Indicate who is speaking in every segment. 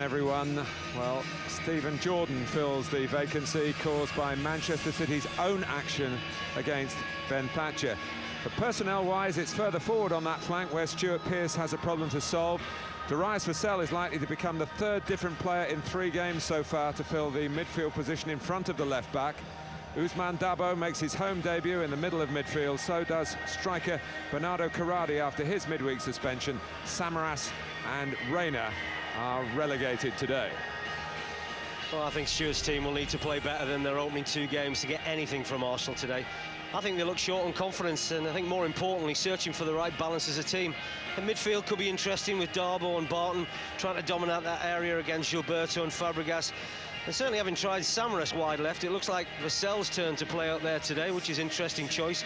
Speaker 1: Everyone, well, Stephen Jordan fills the vacancy caused by Manchester City's own action against Ben Thatcher. But personnel-wise, it's further forward on that flank where Stuart Pearce has a problem to solve. Darius Vassell is likely to become the third different player in 3 games so far to fill the midfield position in front of the left-back. Ousmane Dabo makes his home debut in the middle of midfield, so does striker Bernardo Corradi after his midweek suspension. Samaras and Reina are relegated today.
Speaker 2: Well, I think Stuart's team will need to play better than their opening 2 games to get anything from Arsenal today. I think they look short on confidence, and I think more importantly searching for the right balance as a team. The midfield could be interesting with Darboe and Barton trying to dominate that area against Gilberto and Fabregas. And certainly having tried Samaras wide left, it looks like Vassell's turn to play out there today, which is an interesting choice.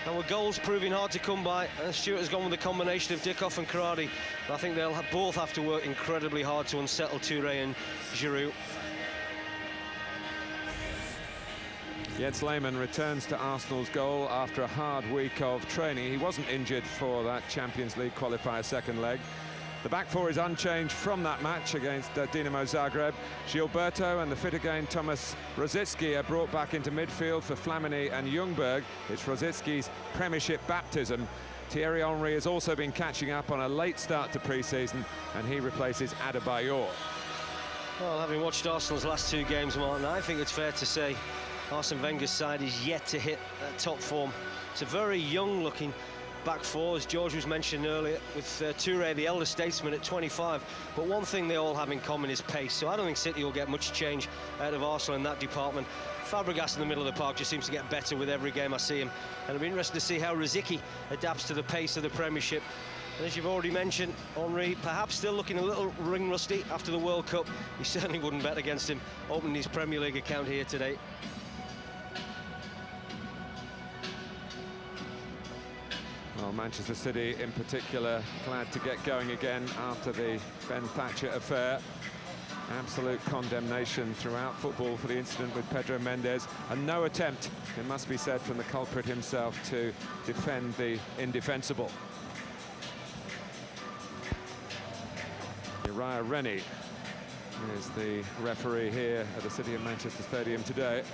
Speaker 2: And with goals proving hard to come by, Stuart has gone with a combination of Dickov and Corradi. I think they'll both have to work incredibly hard to unsettle Touré and Giroud.
Speaker 1: Jens Lehmann returns to Arsenal's goal after a hard week of training. He wasn't injured for that Champions League qualifier second leg. The back four is unchanged from that match against Dinamo Zagreb. Gilberto and the fit again Thomas Rosicky are brought back into midfield for Flamini and Ljungberg. It's Rosicki's Premiership baptism. Thierry Henry has also been catching up on a late start to pre-season, and he replaces Adebayor.
Speaker 2: Well, having watched Arsenal's last 2 games, Martin, I think it's fair to say Arsene Wenger's side is yet to hit that top form. It's a very young-looking back four, as George was mentioning earlier, with Touré, the elder statesman, at 25. But one thing they all have in common is pace, so I don't think City will get much change out of Arsenal in that department. Fabregas in the middle of the park just seems to get better with every game I see him, and it'll be interesting to see how Rosicky adapts to the pace of the Premiership. And as you've already mentioned, Henry perhaps still looking a little ring rusty after the World Cup. He certainly wouldn't bet against him opening his Premier League account here today.
Speaker 1: Well, Manchester City in particular glad to get going again after the Ben Thatcher affair. Absolute condemnation throughout football for the incident with Pedro Mendes, and no attempt, it must be said, from the culprit himself to defend the indefensible. Uriah Rennie is the referee here at the City of Manchester Stadium today.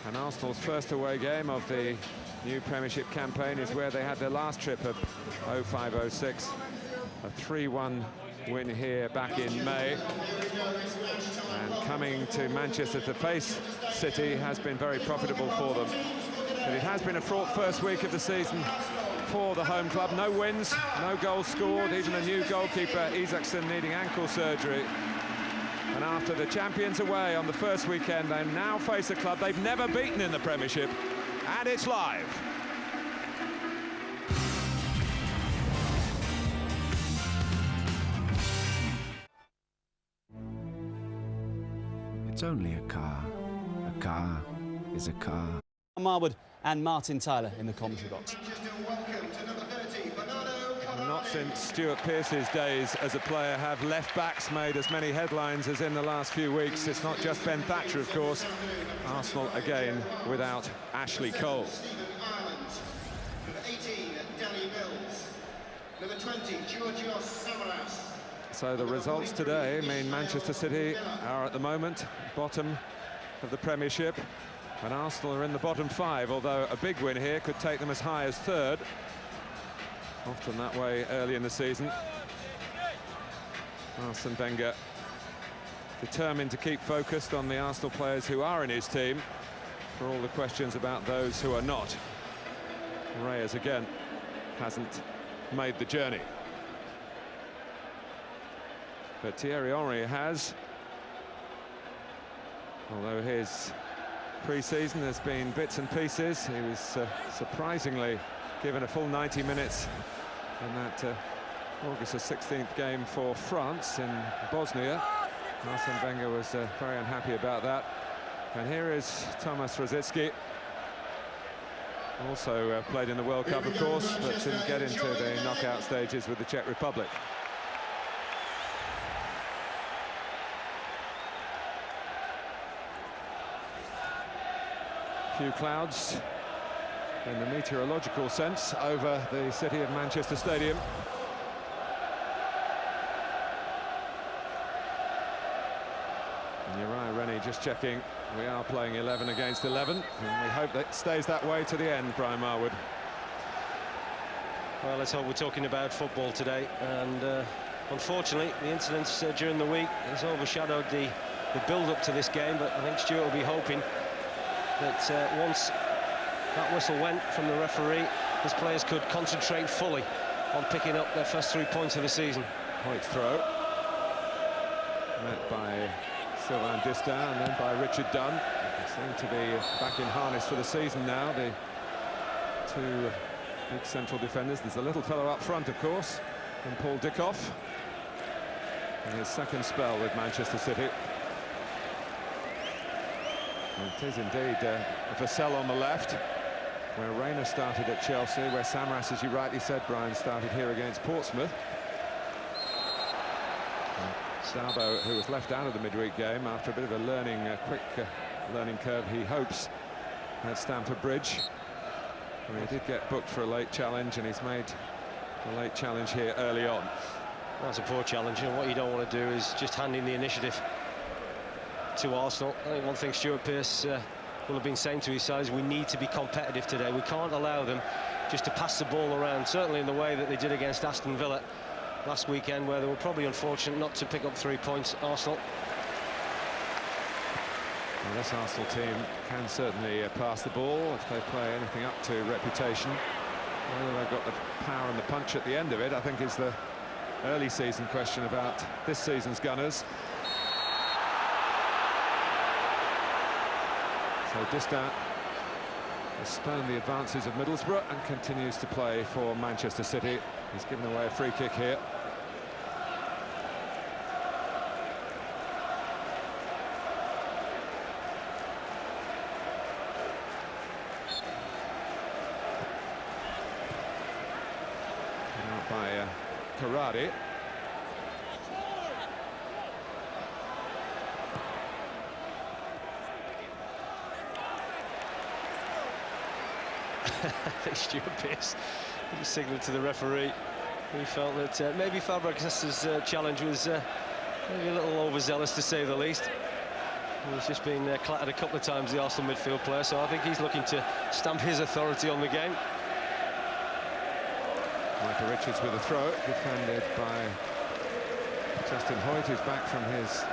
Speaker 1: And Arsenal's first away game of the new Premiership campaign is where they had their last trip of 05-06. A 3-1 win here back in May. And coming to Manchester to face City has been very profitable for them. But it has been a fraught first week of the season for the home club. No wins, no goals scored, even a new goalkeeper, Isaacson, needing ankle surgery. And after the champions away on the first weekend, they now face a club they've never beaten in the Premiership. And it's live.
Speaker 3: It's only a car. A car is a car.
Speaker 4: Marwood and Martin Tyler in the commentary box.
Speaker 1: Not since Stuart Pearce's days as a player have left-backs made as many headlines as in the last few weeks. It's not just Ben Thatcher, of course. Arsenal again without Ashley Cole. So the results today mean Manchester City are at the moment bottom of the Premiership, and Arsenal are in the bottom 5, although a big win here could take them as high as 3rd. Often that way early in the season. Arsene Wenger determined to keep focused on the Arsenal players who are in his team, for all the questions about those who are not. Reyes again hasn't made the journey, but Thierry Henry has, although his pre-season has been bits and pieces. He was surprisingly given a full 90 minutes in that August the 16th game for France in Bosnia. Arsene Wenger was very unhappy about that. And here is Thomas Rosicky, also played in the World Cup, of course, but didn't get into the knockout stages with the Czech Republic. Few clouds in the meteorological sense over the City of Manchester Stadium. And you're right, Rennie, just checking. We are playing 11 against 11, and we hope that stays that way to the end, Brian Marwood.
Speaker 2: Well, let's hope we're talking about football today. And unfortunately, the incidents during the week has overshadowed the build-up to this game. But I think Stuart will be hoping that once that whistle went from the referee, his players could concentrate fully on picking up their first 3 points of the season.
Speaker 1: Hoyt's throw, met by Sylvain Distin and then by Richard Dunn. They seem to be back in harness for the season now, the two big central defenders. There's a little fellow up front, of course, and Paul Dickov in his second spell with Manchester City. And it is indeed Vassell on the left, where Rayner started at Chelsea, where Samras, as you rightly said, Brian, started here against Portsmouth. Dabo, who was left out of the midweek game after a bit of a quick learning curve, he hopes, at Stamford Bridge. Well, he did get booked for a late challenge, and he's made a late challenge here early on.
Speaker 2: That's a poor challenge, and what you don't want to do is just hand in the initiative to Arsenal. I think one thing Stuart Pearce will have been saying to his side is we need to be competitive today. We can't allow them just to pass the ball around, certainly in the way that they did against Aston Villa last weekend, where they were probably unfortunate not to pick up 3 points, Arsenal.
Speaker 1: Well, this Arsenal team can certainly pass the ball if they play anything up to reputation. Whether they've got the power and the punch at the end of it, I think, is the early season question about this season's Gunners. So Distin has spurned the advances of Middlesbrough and continues to play for Manchester City. He's given away a free kick here. Out by Karadi.
Speaker 2: I think Stuart Pearce signalled to the referee. He felt that maybe Fabregas's challenge was maybe a little overzealous, to say the least. He's just been clattered a couple of times, the Arsenal midfield player, so I think he's looking to stamp his authority on the game.
Speaker 1: Michael Richards with a throw, defended by Justin Hoyt, who's back from his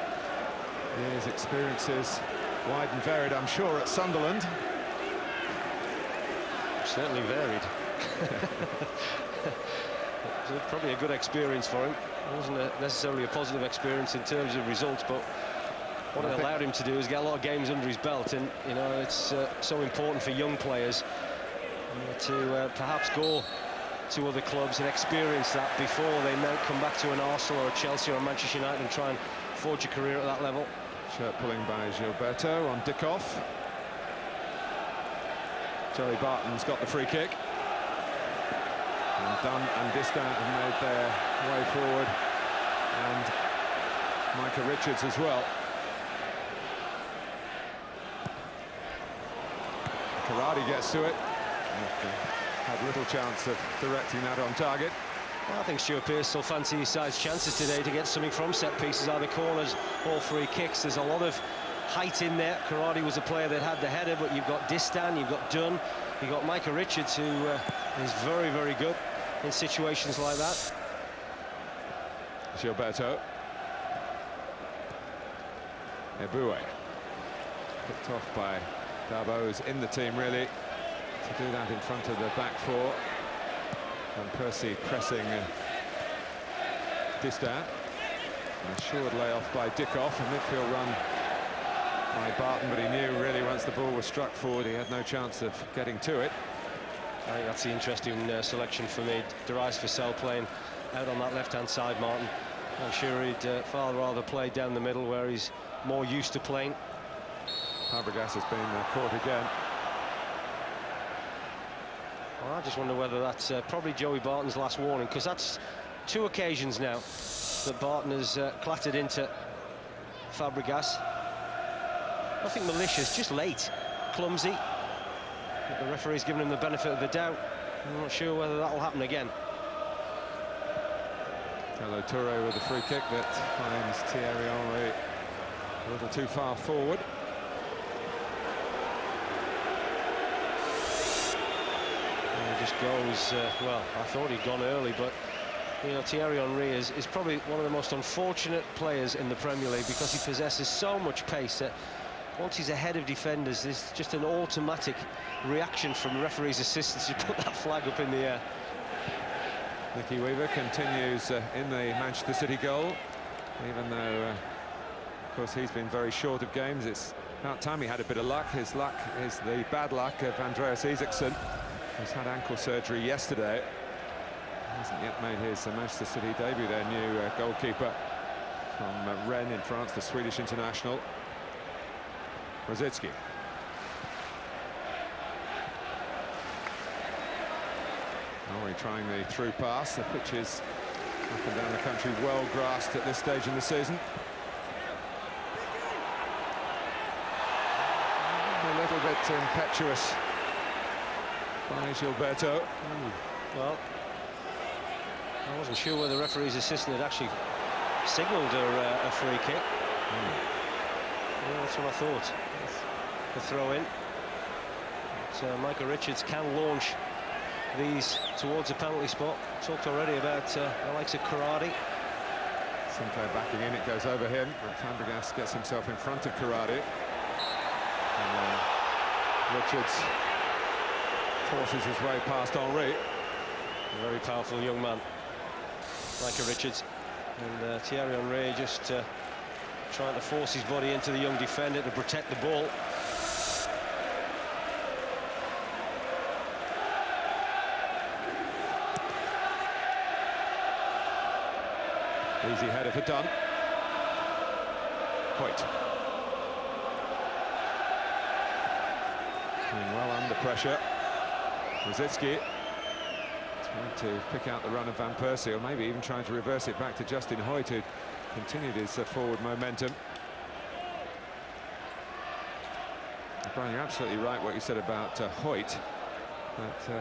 Speaker 1: years' experiences, wide and varied, I'm sure, at Sunderland.
Speaker 2: Certainly varied. It was probably a good experience for him. It wasn't necessarily a positive experience in terms of results, but what it allowed him to do is get a lot of games under his belt, and you know, it's so important for young players to perhaps go to other clubs and experience that before they might come back to an Arsenal or a Chelsea or a Manchester United and try and forge a career at that level.
Speaker 1: Shirt pulling by Gilberto on Dickov. Joey Barton's got the free kick. And Dunn and Distin have made their way forward. And Micah Richards as well. Karadi gets to it. Had little chance of directing that on target.
Speaker 2: Well, I think Stuart Pearce will fancy his side's chances today to get something from set pieces, either corners or free kicks. There's a lot of height in there. Karadi was a player that had the header, but you've got Distin, you've got Dunn, you've got Micah Richards, who is very, very good in situations like that.
Speaker 1: Gilberto. Eboué. Picked off by Dabo, who's in the team, really, to do that in front of the back four. And Percy pressing Distin. A assured layoff by Dickov, a midfield run by Barton, but he knew really once the ball was struck forward he had no chance of getting to it.
Speaker 2: I think that's the interesting selection for me. Darius Vassell playing out on that left-hand side, Martin. I'm sure he'd far rather play down the middle where he's more used to playing.
Speaker 1: Fabregas has been caught again.
Speaker 2: Well, I just wonder whether that's probably Joey Barton's last warning, because that's 2 occasions now that Barton has clattered into Fabregas. Nothing malicious, just late, clumsy. But the referee's given him the benefit of the doubt. I'm not sure whether that will happen again.
Speaker 1: Hello Toure with a free kick that finds Thierry Henry A little too far forward.
Speaker 2: And he just goes, well, I thought he'd gone early, but you know, Thierry Henry is probably one of the most unfortunate players in the Premier League because he possesses so much pace that once he's ahead of defenders, there's just an automatic reaction from the referee's assistants to put that flag up in the air.
Speaker 1: Nicky Weaver continues in the Manchester City goal, even though, of course, he's been very short of games. It's about time he had a bit of luck. His luck is the bad luck of Andreas Isaksson, who's had ankle surgery yesterday. Hasn't yet made his Manchester City debut, their new goalkeeper from Rennes in France, the Swedish international, Rosicky. Norrie trying the through pass. The pitch is up and down the country well grassed at this stage in the season. A little bit impetuous by Gilberto.
Speaker 2: Well, I wasn't sure whether the referee's assistant had actually signalled a free kick. Yeah, that's what I thought. The throw in. But, Michael Richards can launch these towards a penalty spot. Talked already about the likes of Corradi.
Speaker 1: Sinclair backing in, it goes over him, but Fabregas gets himself in front of Corradi. And Richards forces his way past Henry.
Speaker 2: A very powerful young man, Michael Richards. And Thierry Henry just trying to force his body into the young defender to protect the ball.
Speaker 1: Easy header for Dunn. Hoyt. Doing well under pressure. Rosicky trying to pick out the run of Van Persie, or maybe even trying to reverse it back to Justin Hoyt, who continued his forward momentum. Brian, you're absolutely right what you said about Hoyt. But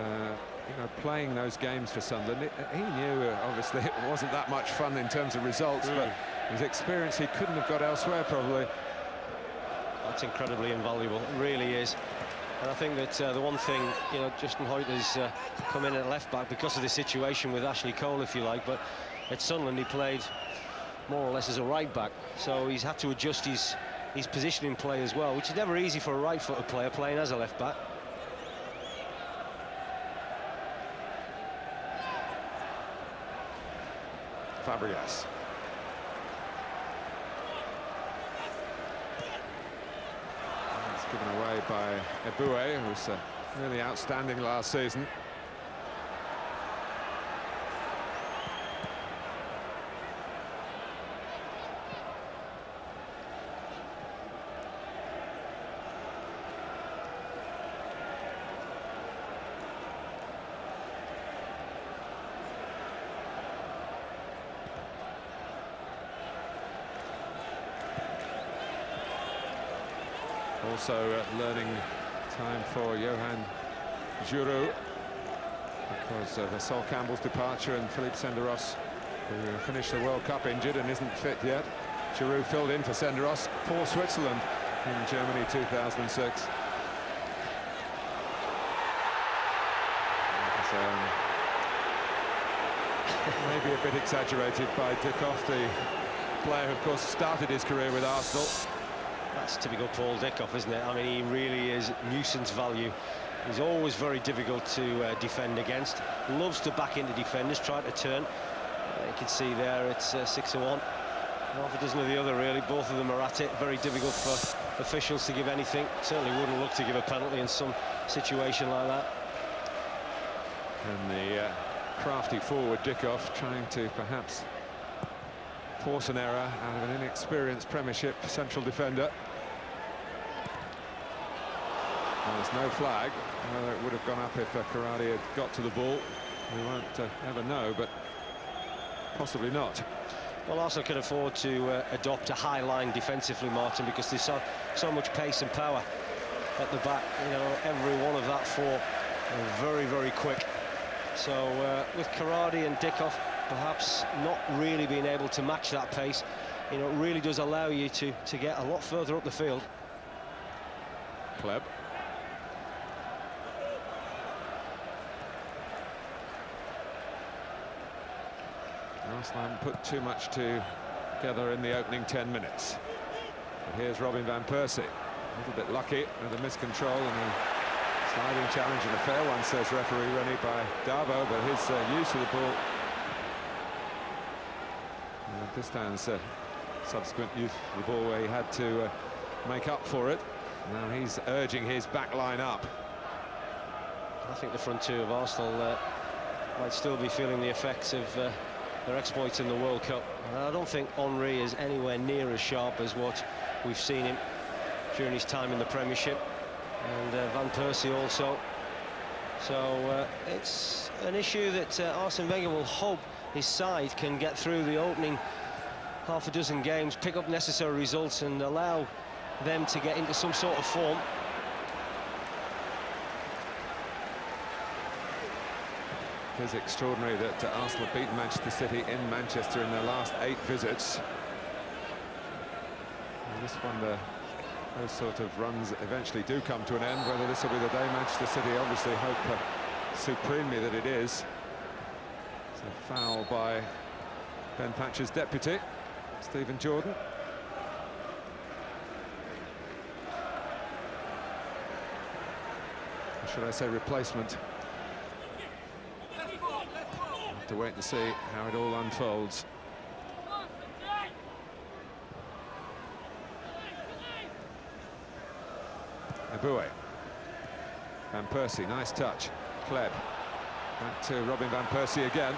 Speaker 1: you know, playing those games for Sunderland, he knew obviously it wasn't that much fun in terms of results, but his experience he couldn't have got elsewhere probably.
Speaker 2: That's incredibly invaluable, it really is. And I think that the one thing, you know, Justin Hoyt has come in at left back because of the situation with Ashley Cole, if you like, but at Sunderland he played more or less as a right back, so he's had to adjust his positioning play as well, which is never easy for a right-footed player playing as a left back.
Speaker 1: Fabregas. It's given away by Eboué, who was really outstanding last season. Also learning time for Johan Giroud because of Sol Campbell's departure and Philippe Senderos, who finished the World Cup injured and isn't fit yet. Giroud filled in for Senderos for Switzerland in Germany 2006. Maybe a bit exaggerated by Dickoff, the player who of course started his career with Arsenal.
Speaker 2: That's typical Paul Dickoff, isn't it? I mean, he really is nuisance value. He's always very difficult to defend against. Loves to back into defenders, try to turn. You can see there it's 6-1. Half a dozen of the other, really. Both of them are at it. Very difficult for officials to give anything. Certainly wouldn't look to give a penalty in some situation like that.
Speaker 1: And the crafty forward Dickoff trying to perhaps force an error out of an inexperienced Premiership central defender. Well, there's no flag. Whether it would have gone up if Corradi had got to the ball, we won't ever know, but possibly not.
Speaker 2: Well, Arsenal can afford to adopt a high line defensively, Martin, because there's so much pace and power at the back. You know, every one of that four are very, very quick. So with Corradi and Dickoff perhaps not really being able to match that pace, you know, it really does allow you to get a lot further up the field.
Speaker 1: Kleb. Arsenal haven't put too much together in the opening 10 minutes. But here's Robin van Persie. A little bit lucky with a miscontrol and a sliding challenge, and a fair one, says referee Rennie, by Darboe, but his use of the ball. Distan's subsequent use of the ball where he had to make up for it. Now he's urging his back line up.
Speaker 2: I think the front two of Arsenal might still be feeling the effects of their exploits in the World Cup. And I don't think Henry is anywhere near as sharp as what we've seen him during his time in the Premiership, and Van Persie also. So it's an issue that Arsene Wenger will hope his side can get through the opening half a dozen games, pick up necessary results and allow them to get into some sort of form.
Speaker 1: It is extraordinary that Arsenal beat Manchester City in Manchester in their last 8 visits. I just wonder, those sort of runs eventually do come to an end, whether this will be the day. Manchester City obviously hope supremely that it is. It's a foul by Ben Thatcher's deputy, Stephen Jordan. Or should I say replacement? Have to wait and see how it all unfolds. Eboué. Van Persie, nice touch. Kleb. Back to Robin van Persie again.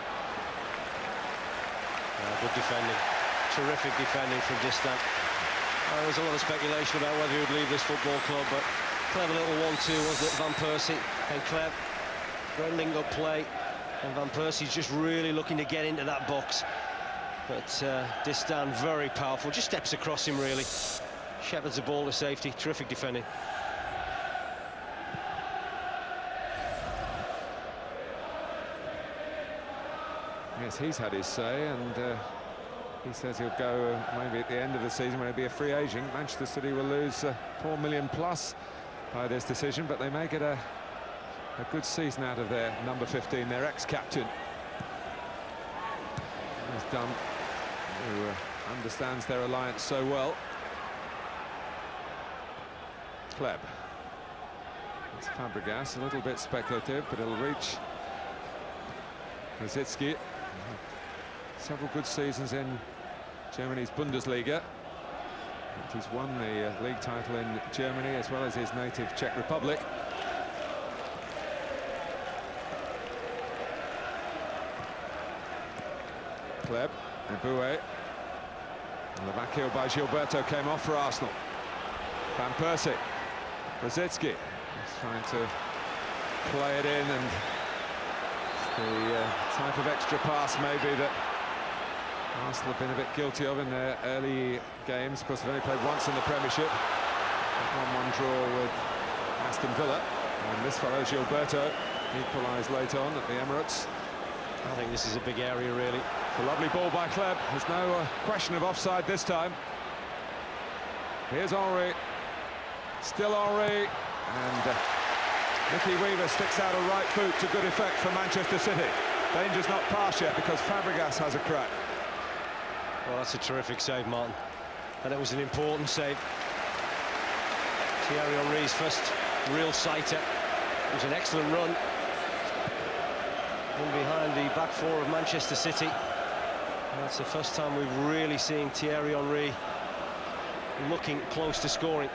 Speaker 2: Good defending. Terrific defending from Distin. There's a lot of speculation about whether he would leave this football club, but clever little 1-2, wasn't it? Van Persie and Kleb. Great link-up play. And Van Persie's just really looking to get into that box. But Distin, very powerful. Just steps across him, really. Shepherds the ball to safety. Terrific defending.
Speaker 1: Yes, he's had his say, and he says he'll go maybe at the end of the season when he'll be a free agent. Manchester City will lose 4 million plus by this decision, but they may get a good season out of their number 15, their ex-captain. He's done, who understands their alliance so well. Kleb. It's Fabregas, a little bit speculative, but it'll reach Rosicky. Several good seasons in Germany's Bundesliga. And he's won the league title in Germany as well as his native Czech Republic. Kleb, Eboué. And the back heel by Gilberto came off for Arsenal. Van Persie. Rosicky. He's trying to play it in, and the type of extra pass maybe that Arsenal have been a bit guilty of in their early games. Of course, they've only played once in the Premiership. 1-1 draw with Aston Villa. And this fellow, Gilberto, equalised late on at the Emirates.
Speaker 2: I think this is a big area, really.
Speaker 1: It's a lovely ball by Kleb. There's no question of offside this time. Here's Henry. Still Henry. And Nicky Weaver sticks out a right boot to good effect for Manchester City. Danger's not past yet because Fabregas has a crack.
Speaker 2: Well, that's a terrific save, Martin. And it was an important save. Thierry Henry's first real sighter. It was an excellent run. In behind the back four of Manchester City. And that's the first time we've really seen Thierry Henry looking close to scoring.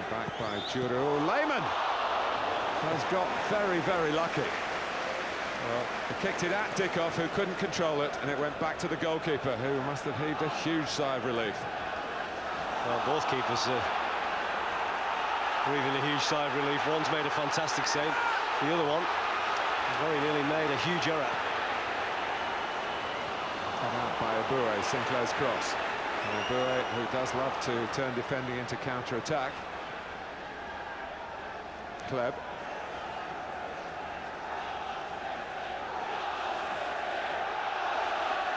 Speaker 1: Back by Giroud. Lehmann has got very, very lucky. Well, he kicked it at Dickoff, who couldn't control it, and it went back to the goalkeeper, who must have heaved a huge sigh of relief.
Speaker 2: Well, both keepers breathing a huge sigh of relief. One's made a fantastic save. The other one very nearly made a huge error.
Speaker 1: Cut out by Eboué, Sinclair's cross. And Eboué, who does love to turn defending into counter-attack. Kleb.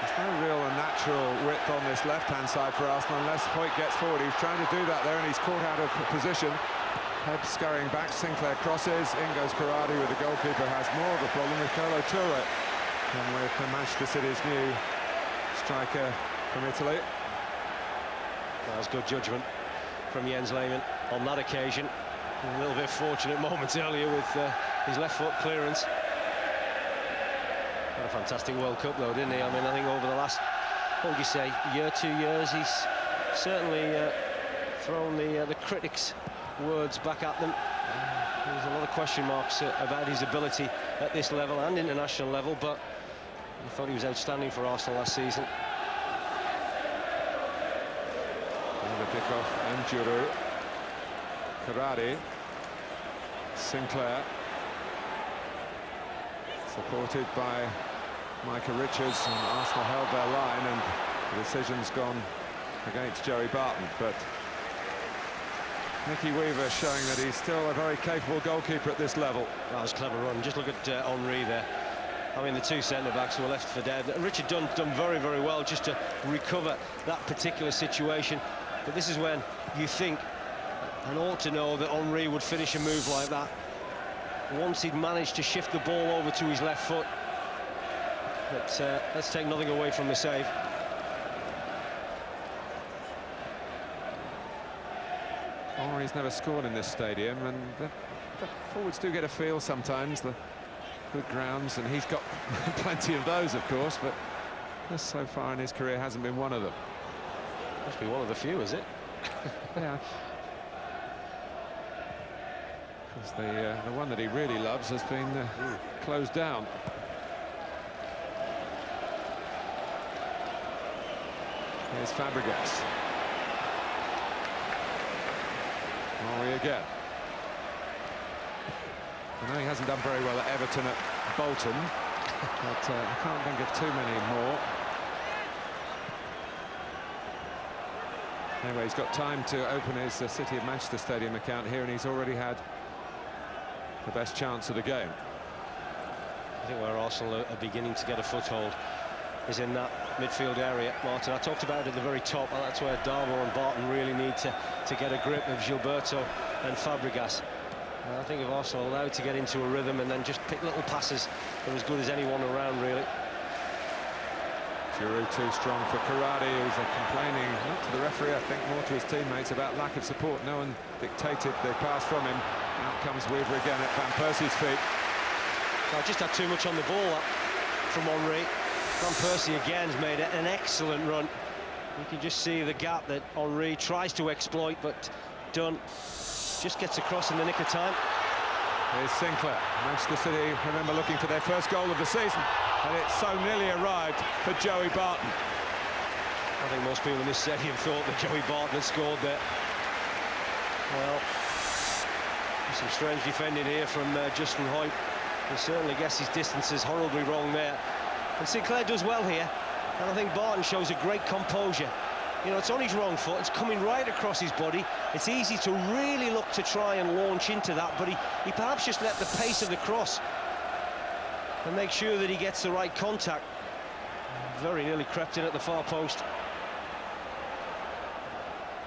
Speaker 1: This No real natural width on this left-hand side for Arsenal unless Hoyt gets forward. He's trying to do that there and he's caught out of position. Head scurrying back, Sinclair crosses, in goes Karadi with the goalkeeper. Has more of a problem with Kolo Touré than with Manchester City's new striker from Italy.
Speaker 2: That was good judgment from Jens Lehmann on that occasion. A little bit fortunate moments earlier with his left foot clearance. Had a fantastic World Cup though, didn't he? I mean, I think over the last, what would you say, year, 2 years, he's certainly thrown the critics' words back at them. There's a lot of question marks about his ability at this level and international level, but I thought he was outstanding for Arsenal last season.
Speaker 1: Another pick-off, and Giroud. Karadi. Sinclair. Supported by Micah Richards, and Arsenal held their line, and the decision's gone against Joey Barton, but Nicky Weaver showing that he's still a very capable goalkeeper at this level.
Speaker 2: That was a clever run. Just look at Henry there. I mean, the two centre-backs were left for dead. Richard done very, very well just to recover that particular situation. But this is when you think and ought to know that Henry would finish a move like that once he'd managed to shift the ball over to his left foot. But let's take nothing away from the save.
Speaker 1: Henry's never scored in this stadium, and the forwards do get a feel sometimes, the good grounds, and he's got plenty of those, of course, but just so far in his career hasn't been one of them.
Speaker 2: Must be one of the few, is it?
Speaker 1: Yeah. Because the one that he really loves has been closed down. Here's Fabregas. Henry again. I know he hasn't done very well at Everton at Bolton, but I can't think of too many more. Anyway, he's got time to open his City of Manchester Stadium account here, and he's already had the best chance of the game.
Speaker 2: I think where Arsenal are beginning to get a foothold is in that midfield area, Martin. I talked about it at the very top, and that's where Darboe and Barton really need to get a grip of Gilberto and Fabregas. And I think if Arsenal allowed to get into a rhythm and then just pick little passes, they're as good as anyone around, really.
Speaker 1: Giroud too strong for Karadi, who's complaining, not to the referee, I think more to his teammates, about lack of support. No one dictated the pass from him. Out comes Weaver again at Van Persie's feet.
Speaker 2: I just had too much on the ball from Henry. Van Persie again has made an excellent run. You can just see the gap that Henry tries to exploit, but Dunn just gets across in the nick of time.
Speaker 1: Here's Sinclair. Manchester City, remember, looking for their first goal of the season, and it so nearly arrived for Joey Barton.
Speaker 2: I think most people in this stadium thought that Joey Barton had scored there. Well, some strange defending here from Justin Hoyt. He certainly guessed his distances horribly wrong there. And Sinclair does well here, and I think Barton shows a great composure. You know, it's on his wrong foot, it's coming right across his body. It's easy to really look to try and launch into that, but he perhaps just let the pace of the cross and make sure that he gets the right contact. Very nearly crept in at the far post.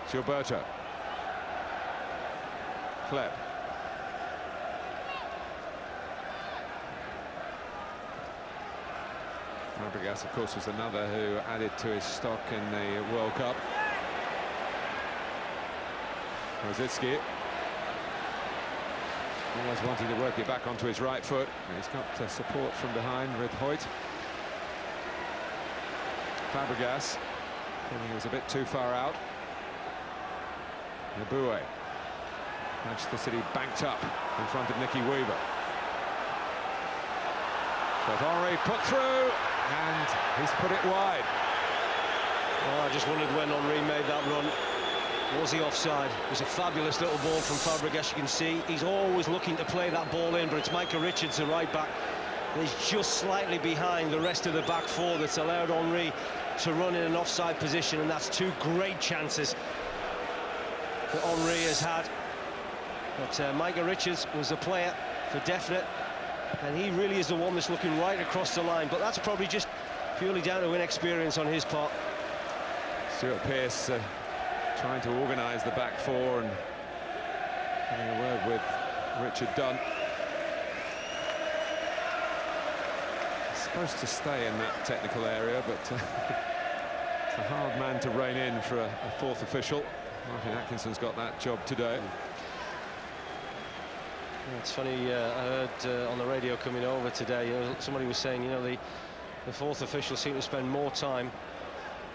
Speaker 1: Gilberto. Kleb. Fabregas, of course, was another who added to his stock in the World Cup. Rosicki. Always wanting to work it back onto his right foot. He's got support from behind with Hoyt. Fabregas, feeling he was a bit too far out. Nabue. Manchester City banked up in front of Nicky Weaver. But Henry put through, and he's put it wide.
Speaker 2: Well, I just wondered when Henry made that run, was he offside? It was a fabulous little ball from Fabregas. You can see he's always looking to play that ball in, but it's Micah Richards, the right back. He's just slightly behind the rest of the back four that's allowed Henry to run in an offside position, and that's two great chances that Henry has had. But Micah Richards was a player for definite, and he really is the one that's looking right across the line. But that's probably just purely down to inexperience on his part.
Speaker 1: Stuart Pearce trying to organise the back four and having a word with Richard Dunn. He's supposed to stay in that technical area, but it's a hard man to rein in for a fourth official. Martin Atkinson's got that job today.
Speaker 2: It's funny, I heard on the radio coming over today, somebody was saying, the fourth officials seem to spend more time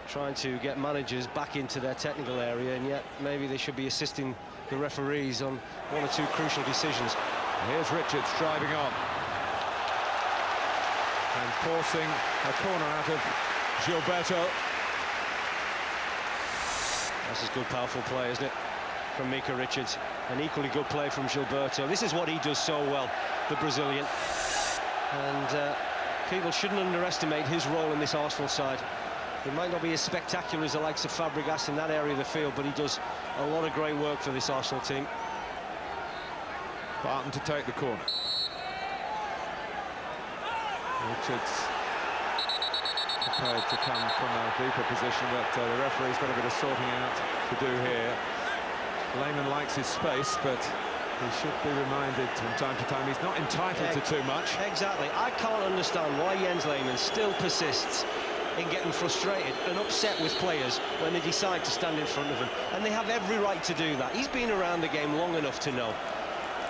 Speaker 2: trying to get managers back into their technical area, and yet maybe they should be assisting the referees on one or two crucial decisions.
Speaker 1: Here's Richards driving on and forcing a corner out of Gilberto.
Speaker 2: This is good, powerful play, isn't it, from Micah Richards? An equally good play from Gilberto. This is what he does so well, the Brazilian. And people shouldn't underestimate his role in this Arsenal side. He might not be as spectacular as the likes of Fabregas in that area of the field, but he does a lot of great work for this Arsenal team.
Speaker 1: Barton to take the corner. Richards prepared to come from a deeper position, but the referee's got a bit of sorting out to do here. Lehmann likes his space, but he should be reminded from time to time he's not entitled to too much.
Speaker 2: Exactly. I can't understand why Jens Lehmann still persists in getting frustrated and upset with players when they decide to stand in front of him. And they have every right to do that. He's been around the game long enough to know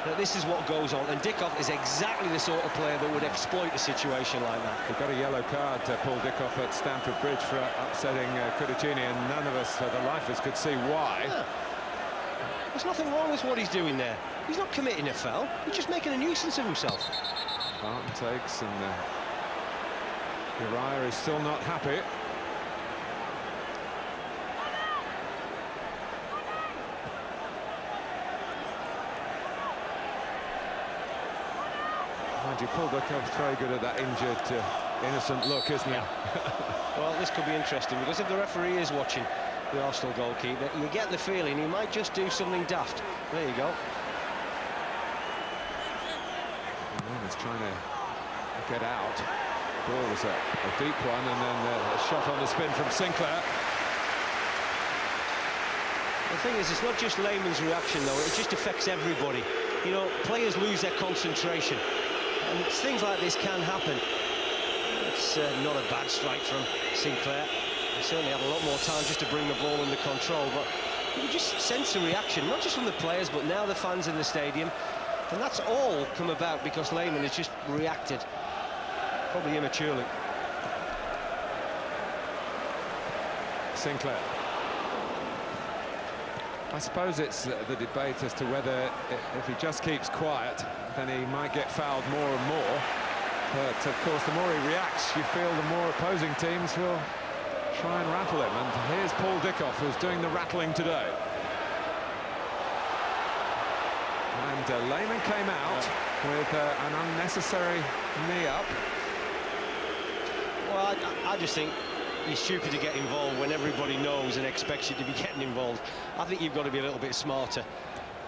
Speaker 2: that this is what goes on. And Dickov is exactly the sort of player that would exploit a situation like that.
Speaker 1: He got a yellow card, Paul Dickov, at Stamford Bridge for upsetting Cudicini, and none of us, the lifers, could see why.
Speaker 2: Yeah. There's nothing wrong with what he's doing there. He's not committing a foul. He's just making a nuisance of himself.
Speaker 1: Barton takes, and Uriah is still not happy. Mind you, Paul Dickov's very good at that injured, innocent look, isn't he?
Speaker 2: Well, this could be interesting, because if the referee is watching the Arsenal goalkeeper, you get the feeling he might just do something daft. There you go.
Speaker 1: He's trying to get out. Ball was a deep one, and then a shot on the spin from Sinclair.
Speaker 2: The thing is, it's not just Lehmann's reaction, though. It just affects everybody. Players lose their concentration, and things like this can happen. It's not a bad strike from Sinclair. He certainly had a lot more time just to bring the ball under control, but you can just sense a reaction, not just from the players, but now the fans in the stadium. And that's all come about because Lehmann has just reacted, probably immaturely.
Speaker 1: Sinclair. I suppose it's the debate as to whether if he just keeps quiet, then he might get fouled more and more. But of course, the more he reacts, you feel the more opposing teams will try and rattle him. And here's Paul Dickov, who's doing the rattling today. And Lehmann came out with an unnecessary knee up.
Speaker 2: Well, I just think you're stupid to get involved when everybody knows and expects you to be getting involved. I think you've got to be a little bit smarter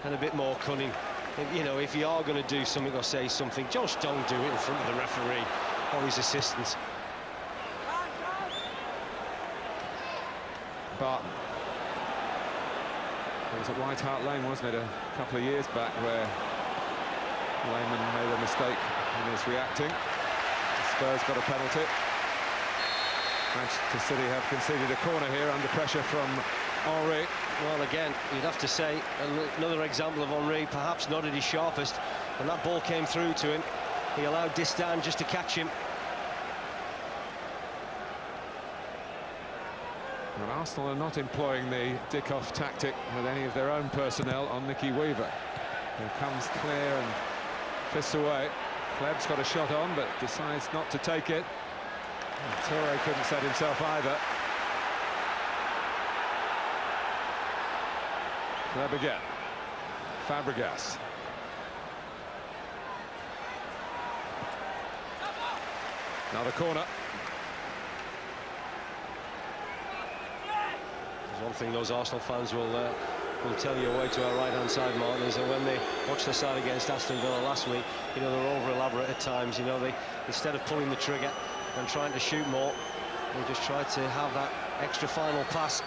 Speaker 2: and a bit more cunning. If you are going to do something or say something, just don't do it in front of the referee or his assistants.
Speaker 1: Barton. It was at White Hart Lane, wasn't it, a couple of years back, where Lehmann made a mistake in his reacting. Spurs got a penalty. Manchester City have conceded a corner here under pressure from Henry.
Speaker 2: Well, again, you'd have to say another example of Henry, perhaps not at his sharpest, and that ball came through to him. He allowed Distin just to catch him.
Speaker 1: And Arsenal are not employing the Dickov tactic with any of their own personnel on Nicky Weaver, who comes clear and fists away. Kleb's got a shot on, but decides not to take it. And Toure couldn't set himself either. Kleb again. Fabregas. Another corner.
Speaker 2: There's one thing those Arsenal fans will tell you away to our right-hand side, Martin, is that when they watched the side against Aston Villa last week, they're over-elaborate at times. They instead of pulling the trigger and trying to shoot more, He just tried to have that extra final pass.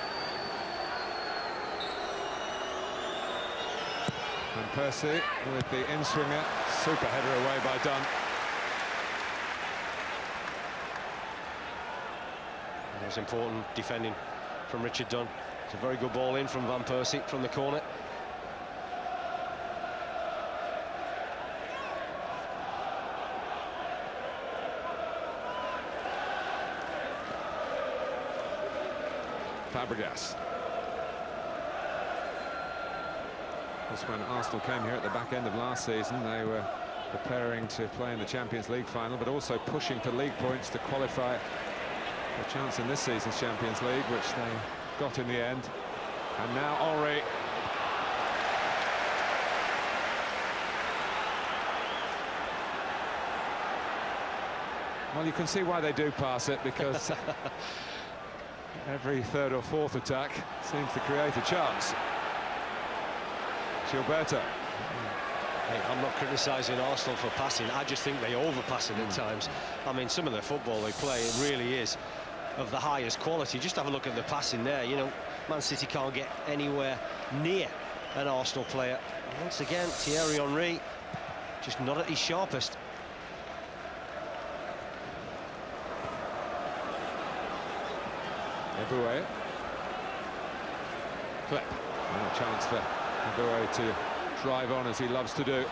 Speaker 1: And Percy with the in-swinger, super header away by Dunn.
Speaker 2: It was important defending from Richard Dunn. It's a very good ball in from Van Persie from the corner.
Speaker 1: Fabregas. That's when Arsenal came here at the back end of last season. They were preparing to play in the Champions League final, but also pushing for league points to qualify for a chance in this season's Champions League, which they got in the end. And now Henry. Well, you can see why they do pass it, because every third or fourth attack seems to create a chance. Gilberto.
Speaker 2: Hey, I'm not criticising Arsenal for passing. I just think they overpass it at times. I mean, some of the football they play, it really is of the highest quality. Just have a look at the passing there. You know, Man City can't get anywhere near an Arsenal player. Once again, Thierry Henry, just not at his sharpest.
Speaker 1: Eboué. Clip. No chance for Eboué to drive on as he loves to do.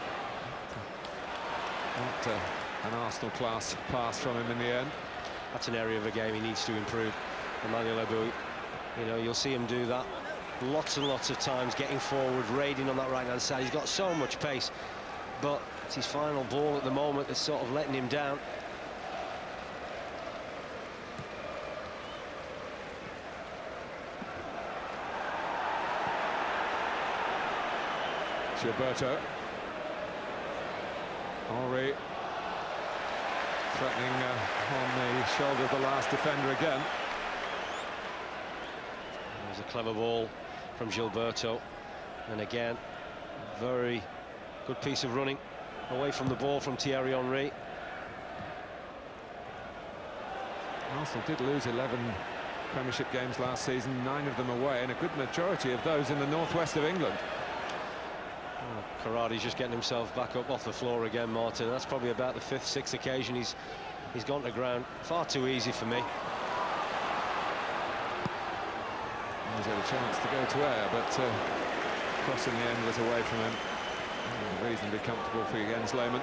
Speaker 1: Not an Arsenal class pass from him in the end.
Speaker 2: That's an area of the game he needs to improve, Emmanuel Eboué. You know, you'll see him do that lots and lots of times, getting forward, raiding on that right-hand side. He's got so much pace, but it's his final ball at the moment that's sort of letting him down.
Speaker 1: Gilberto. Henry threatening on the shoulder of the last defender again.
Speaker 2: There's a clever ball from Gilberto, and again, very good piece of running away from the ball from Thierry Henry.
Speaker 1: Arsenal did lose 11 Premiership games last season, 9 of them away, and a good majority of those in the northwest of England.
Speaker 2: Oh, Corradi's just getting himself back up off the floor again, Martin. That's probably about the 5th, 6th occasion he's gone to ground. Far too easy for me.
Speaker 1: He's had a chance to go to air, but cross in the end was away from him. Reasonably comfortable for Jens Lehmann.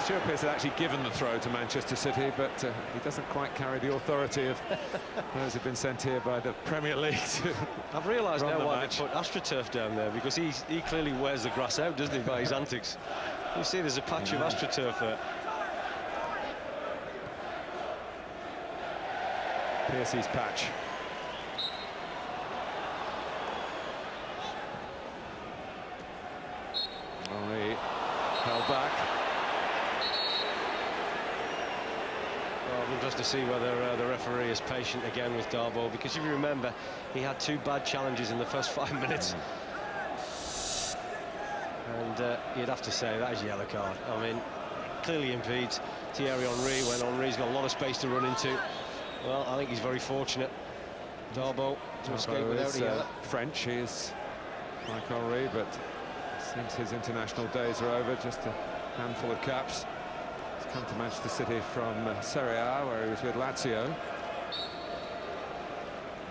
Speaker 1: Stuart Pearce had actually given the throw to Manchester City, but he doesn't quite carry the authority of those who've been sent here by the Premier League.
Speaker 2: I've realised now why they put AstroTurf down there, because he clearly wears the grass out, doesn't he, by his antics. You see there's a patch of AstroTurf there.
Speaker 1: Pearcey's patch. Only held back.
Speaker 2: Well, I'm interested to see whether the referee is patient again with Darboe, because if you remember, he had 2 bad challenges in the first 5 minutes. And you'd have to say that is a yellow card. I mean, clearly impedes Thierry Henry when Henry's got a lot of space to run into. Well, I think he's very fortunate, Darboe, to escape without a yellow.
Speaker 1: French, he is like Henry, but it seems his international days are over. Just a handful of caps. He's come to Manchester City from Serie A, where he was with Lazio.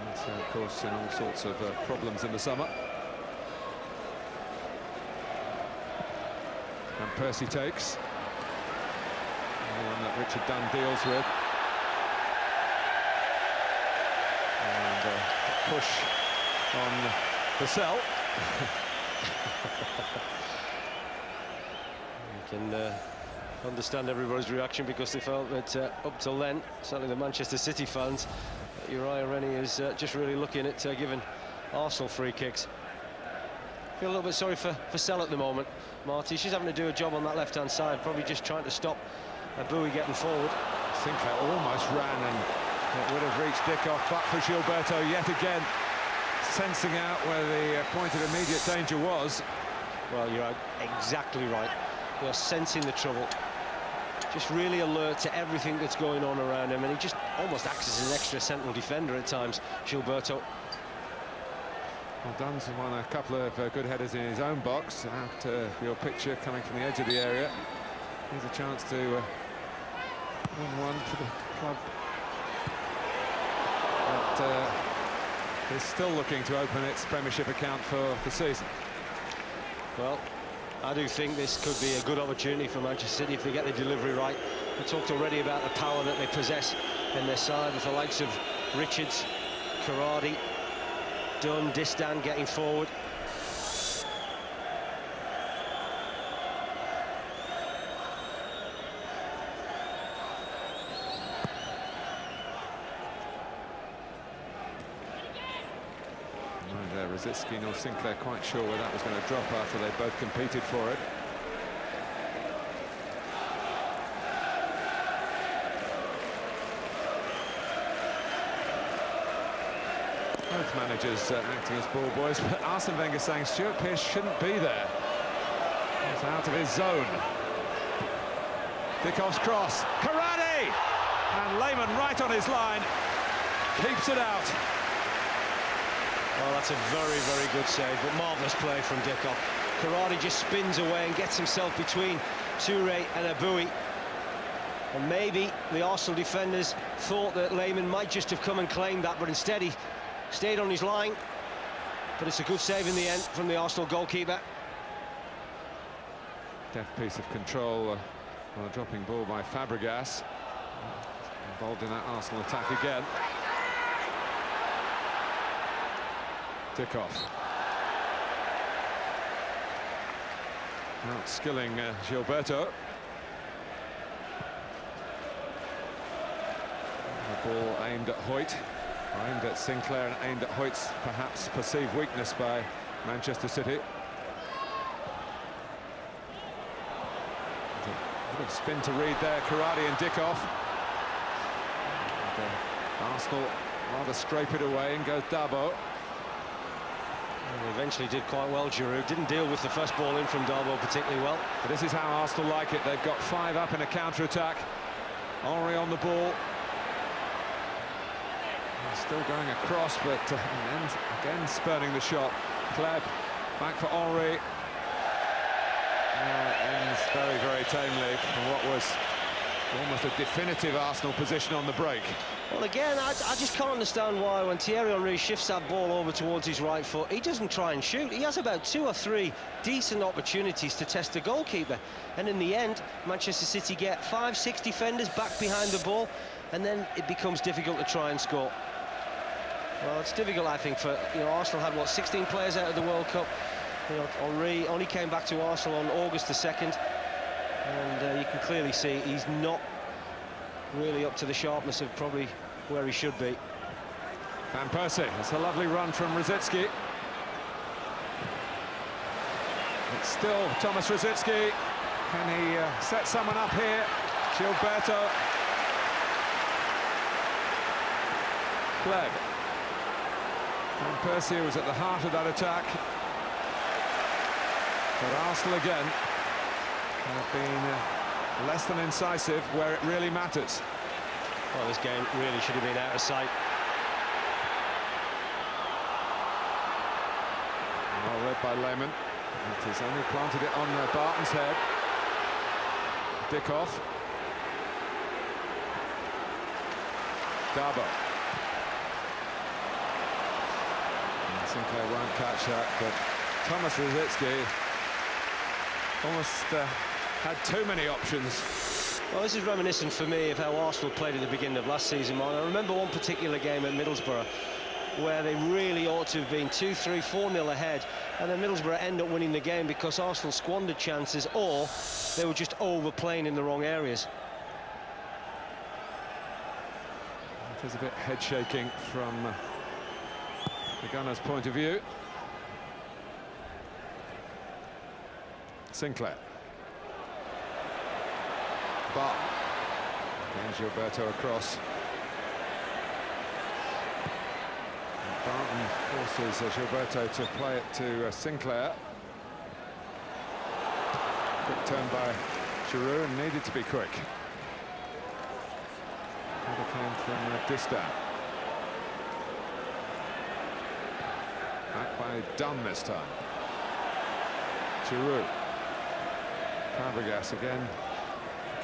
Speaker 1: And of course, in all sorts of problems in the summer. And Percy takes. The one that Richard Dunn deals with. And push on Vassell.
Speaker 2: You can understand everybody's reaction, because they felt that up till then, certainly the Manchester City fans, Uriah Rennie is just really looking at giving Arsenal free kicks. Feel a little bit sorry for Vassell at the moment, Marty. She's having to do a job on that left-hand side, probably just trying to stop Eboué getting forward.
Speaker 1: Sinclair almost ran, and it would have reached Dickoff, but for Gilberto yet again, sensing out where the point of immediate danger was.
Speaker 2: Well, you're exactly right. They are sensing the trouble. Just really alert to everything that's going on around him, and he just almost acts as an extra central defender at times, Gilberto.
Speaker 1: Well, Dunn's won a couple of good headers in his own box. Out your picture coming from the edge of the area. Here's a chance to win one for the club. But is still looking to open its Premiership account for the season.
Speaker 2: Well, I do think this could be a good opportunity for Manchester City if they get the delivery right. We talked already about the power that they possess in their side with the likes of Richards, Karadi, Dunn, Distin getting forward.
Speaker 1: Neither Rosicky nor Sinclair quite sure where that was going to drop after they both competed for it. Both managers acting as ball boys, but Arsene Wenger saying Stuart Pearce shouldn't be there. He's out of his zone. Dickoff's cross, Karadi! And Lehmann right on his line, keeps it out.
Speaker 2: Well, that's a very, very good save, but marvellous play from Dickoff. Karadi just spins away and gets himself between Toure and Abui. And maybe the Arsenal defenders thought that Lehmann might just have come and claimed that, but instead he stayed on his line. But it's a good save in the end from the Arsenal goalkeeper.
Speaker 1: Deft piece of control on a dropping ball by Fabregas. Involved in that Arsenal attack again. Dickoff. Outskilling Gilberto. The ball aimed at Hoyt, aimed at Sinclair, and aimed at Hoyt's perhaps perceived weakness by Manchester City. A bit of spin to read there, Karadi and Dickoff. And, Arsenal rather scrape it away, and goes Dabo.
Speaker 2: They eventually did quite well, Giroud. Didn't deal with the first ball in from Darboe particularly well.
Speaker 1: But this is how Arsenal like it. They've got 5 up in a counter-attack. Henry on the ball. Still going across, but again spurning the shot. Kleb back for Henry. Ends very, very tamely from what was almost a definitive Arsenal position on the break.
Speaker 2: Well, again, I just can't understand why when Thierry Henry shifts that ball over towards his right foot, he doesn't try and shoot. He has about 2 or 3 decent opportunities to test the goalkeeper. And in the end, Manchester City get 5, 6 defenders back behind the ball, and then it becomes difficult to try and score. Well, it's difficult, I think, for, Arsenal had, what, 16 players out of the World Cup. Henry only came back to Arsenal on August the 2nd. And you can clearly see he's not really up to the sharpness of probably where he should be.
Speaker 1: Van Persie, it's a lovely run from Rosicky. It's still Thomas Rosicky. Can he set someone up here? Gilberto. Kleb. Van Persie was at the heart of that attack. But Arsenal again have been less than incisive where it really matters.
Speaker 2: Well, this game really should have been out of sight.
Speaker 1: Well read by Lehmann. It has only planted it on Barton's head. Dickoff. Dabo. And Sinclair won't catch that, but Thomas Rosicky almost had too many options.
Speaker 2: Well, this is reminiscent for me of how Arsenal played at the beginning of last season, Mark. I remember one particular game at Middlesbrough where they really ought to have been 2-3, 4-0 ahead, and then Middlesbrough end up winning the game because Arsenal squandered chances or they were just overplaying in the wrong areas.
Speaker 1: It is a bit head-shaking from the Gunners' point of view. Sinclair. But and Gilberto across. And Barton forces Gilberto to play it to Sinclair. Quick turn by Giroud, and needed to be quick. Header came from Distin. Back by Dunn this time. Giroud. Fabregas again,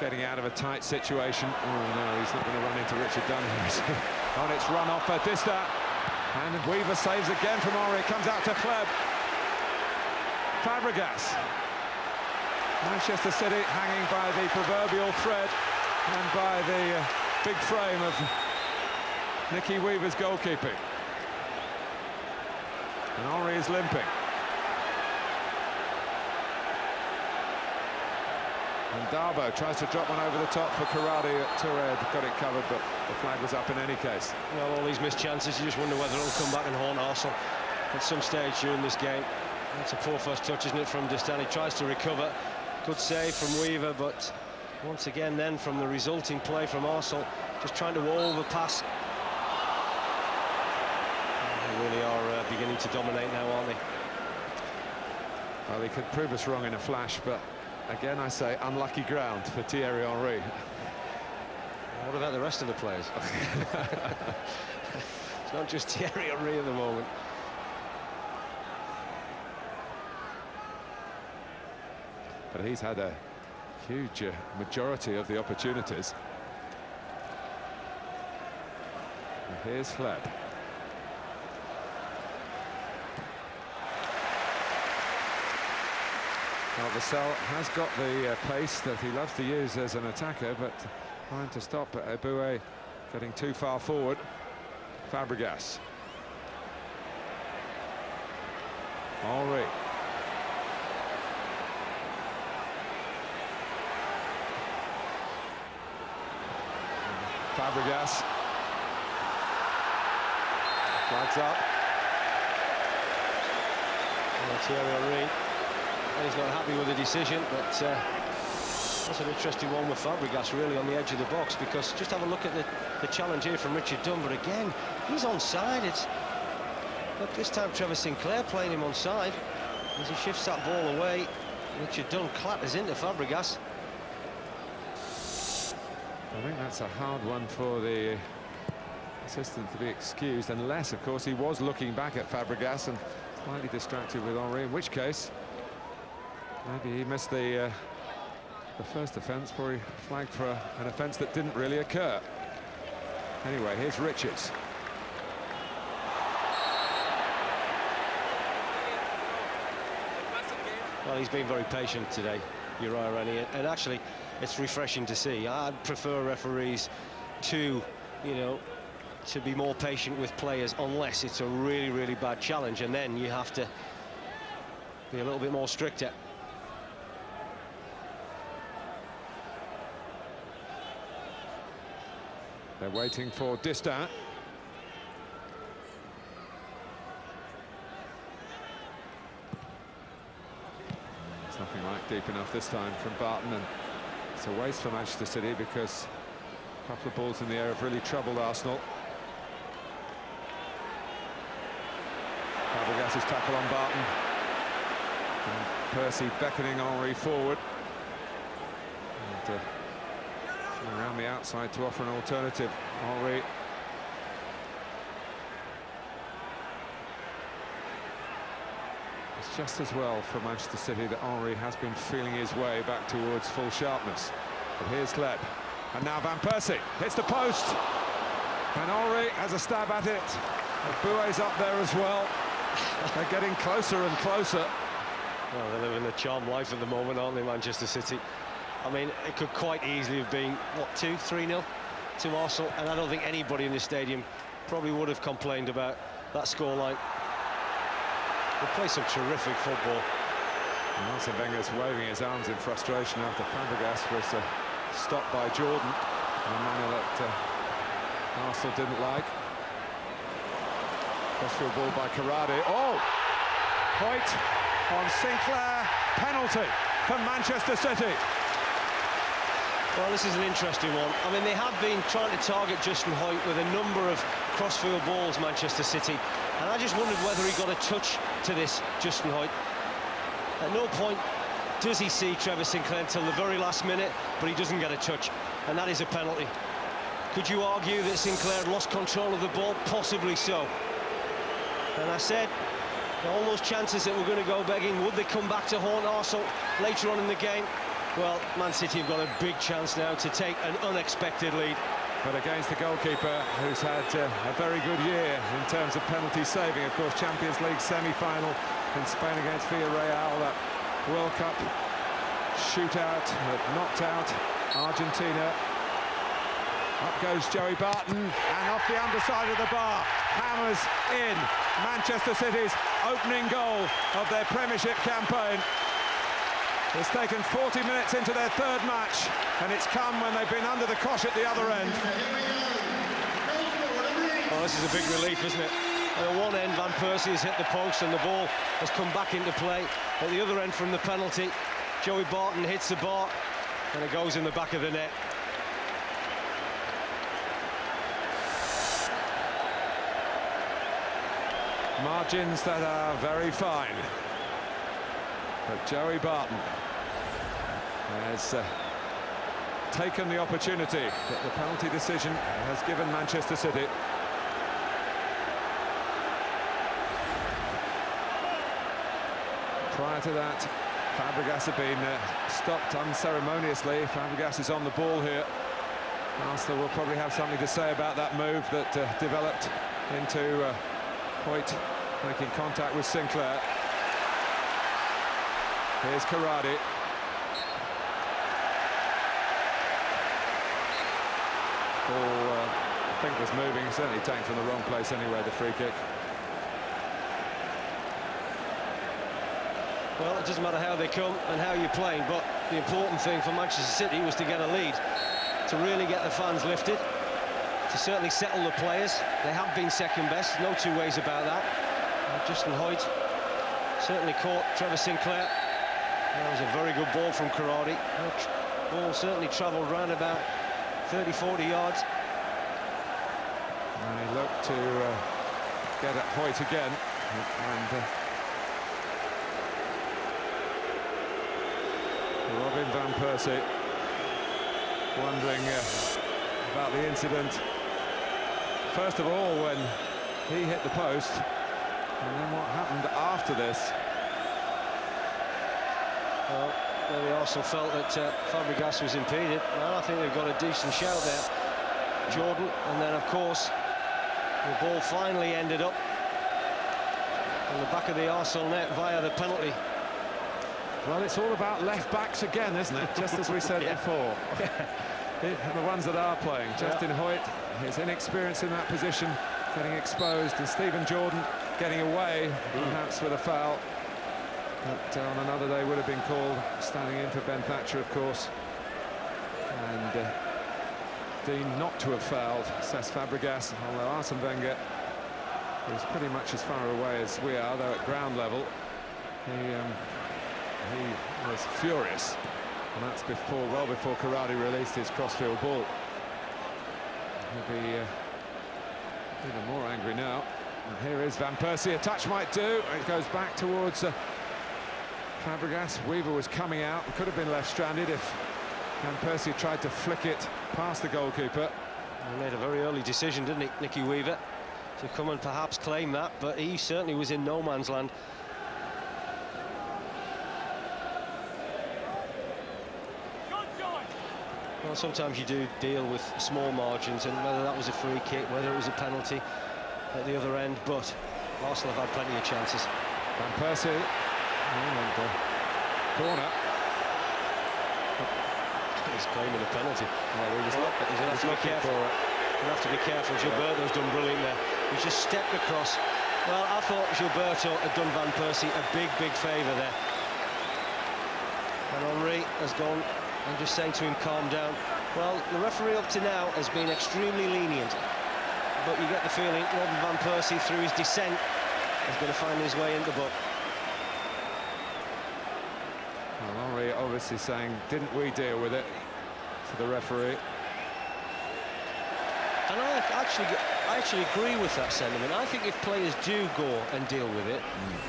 Speaker 1: getting out of a tight situation. Oh no, he's not going to run into Richard Dunn. On its run off Distin. And Weaver saves again from Henry. It comes out to Kleb. Fabregas. Manchester City hanging by the proverbial thread and by the big frame of Nicky Weaver's goalkeeping. And Henry is limping. And Darboe tries to drop one over the top for Karate. Touré got it covered, but the flag was up in any case.
Speaker 2: Well, all these missed chances, you just wonder whether it'll come back and haunt Arsenal at some stage during this game. It's a poor first touch, isn't it, from Distin? He tries to recover. Good save from Weaver, but once again then from the resulting play from Arsenal, just trying to overpass. They really are beginning to dominate now, aren't they?
Speaker 1: Well, they could prove us wrong in a flash, but again, I say, unlucky ground for Thierry Henry.
Speaker 2: What about the rest of the players? It's not just Thierry Henry at the moment.
Speaker 1: But he's had a huge majority of the opportunities. And here's Kleb. Well, Vassell has got the pace that he loves to use as an attacker, but trying to stop Eboué getting too far forward. Fabregas. Henry. Fabregas. Flags up.
Speaker 2: Well, Thierry Henry, he's not happy with the decision, but that's an interesting one with Fabregas really on the edge of the box, because just have a look at the challenge here from Richard Dunn, but again, he's onside. But this time Trevor Sinclair playing him onside as he shifts that ball away. Richard Dunn clatters into Fabregas.
Speaker 1: I think that's a hard one for the assistant to be excused, unless, of course, he was looking back at Fabregas and slightly distracted with Henry, in which case maybe he missed the first offence, before he flagged for an offence that didn't really occur. Anyway, here's Richards.
Speaker 2: Well, he's been very patient today, Uriah Rennie, and actually it's refreshing to see. I'd prefer referees to, you know, to be more patient with players unless it's a really, really bad challenge, and then you have to be a little bit more stricter.
Speaker 1: They're waiting for Distin. It's nothing like deep enough this time from Barton, and it's a waste for Manchester City because a couple of balls in the air have really troubled Arsenal. Fabregas' tackle on Barton. And Percy beckoning Henry forward. And, around the outside to offer an alternative. Henry. It's just as well for Manchester City that Henry has been feeling his way back towards full sharpness. But here's Kleb. And now Van Persie hits the post. And Henry has a stab at it. Eboué's up there as well. They're getting closer and closer.
Speaker 2: Well, they're living a charmed life at the moment, aren't they, Manchester City? I mean, it could quite easily have been, what, 2-3-0 to Arsenal, and I don't think anybody in the stadium probably would have complained about that scoreline. They play some terrific football.
Speaker 1: And Arsene Wenger's waving his arms in frustration after Fabregas was stopped by Jordan in a manner that Arsenal didn't like. Crossfield ball by Karade. Oh! Hoyt on Sinclair. Penalty for Manchester City.
Speaker 2: Well, this is an interesting one. I mean, they have been trying to target Justin Hoyt with a number of crossfield balls, Manchester City, and I just wondered whether he got a touch to this, Justin Hoyt. At no point Does he see Trevor Sinclair until the very last minute, but he doesn't get a touch, and that is a penalty. Could you argue that Sinclair lost control of the ball? Possibly so. And I said, all those chances that were going to go begging, would they come back to haunt Arsenal later on in the game? Well, Man City have got a big chance now to take an unexpected lead.
Speaker 1: But against the goalkeeper, who's had a very good year in terms of penalty saving. Of course, Champions League semi-final in Spain against Villarreal, that World Cup shootout that knocked out Argentina. Up goes Joey Barton, and off the underside of the bar, hammers in Manchester City's opening goal of their Premiership campaign. It's taken 40 minutes into their third match, and it's come when they've been under the cosh at the other end.
Speaker 2: Oh, this is a big relief, isn't it? At one end, Van Persie has hit the post and the ball has come back into play. At the other end from the penalty, Joey Barton hits the bar and it goes in the back of the net.
Speaker 1: Margins that are very fine. But Joey Barton has taken the opportunity that the penalty decision has given Manchester City. Prior to that, Fabregas had been stopped unceremoniously. Fabregas is on the ball here. Arsenal will probably have something to say about that move that developed into Hoyt making contact with Sinclair. Here's Corradi. Ball, I think, was moving, certainly taken from the wrong place anyway, the free kick.
Speaker 2: Well, it doesn't matter how they come and how you're playing, but the important thing for Manchester City was to get a lead, to really get the fans lifted, to certainly settle the players. They have been second best, no two ways about that. Justin Hoyt certainly caught Trevor Sinclair. That was a very good ball from Corradi. The ball certainly travelled round about 30-40 yards.
Speaker 1: And he looked to get at Hoyt again, and Robin Van Persie wondering about the incident. First of all, when he hit the post, and then what happened after this.
Speaker 2: Well, maybe Arsenal felt that Fabregas was impeded. Well, I think they've got a decent shout there, Jordan. And then, of course, the ball finally ended up on the back of the Arsenal net via the penalty.
Speaker 1: Well, it's all about left-backs again, isn't it? Just as we said before. The ones that are playing. Justin Hoyt, his inexperience in that position, getting exposed, and Stephen Jordan getting away, perhaps with a foul. But on another day would have been called, standing in for Ben Thatcher, of course. And deemed not to have fouled Cesc Fabregas, although Arsene Wenger is pretty much as far away as we are, though at ground level. He was furious, and that's well before Corradi released his crossfield ball. He'll be even more angry now. And here is Van Persie. A touch might do. It goes back towards Fabregas. Weaver was coming out. Could have been left stranded if Van Persie tried to flick it past the goalkeeper.
Speaker 2: He made a very early decision, didn't he, Nicky Weaver, to come and perhaps claim that, but he certainly was in no man's land. Well, sometimes you do deal with small margins, and whether that was a free kick, whether it was a penalty at the other end, but Arsenal have had plenty of chances.
Speaker 1: Van Persie, and corner.
Speaker 2: He's claiming a penalty. Well, he's going to have to be careful. He'll have to be careful. Gilberto's done brilliant there. He's just stepped across. Well, I thought Gilberto had done Van Persie a big, big favour there. And Henry has gone and just saying to him, calm down. Well, the referee up to now has been extremely lenient, but you get the feeling Robin Van Persie, through his descent, is going to find his way in the book.
Speaker 1: Well, Henry obviously saying, didn't we deal with it, to the referee.
Speaker 2: And I actually agree with that sentiment. I think if players do go and deal with it,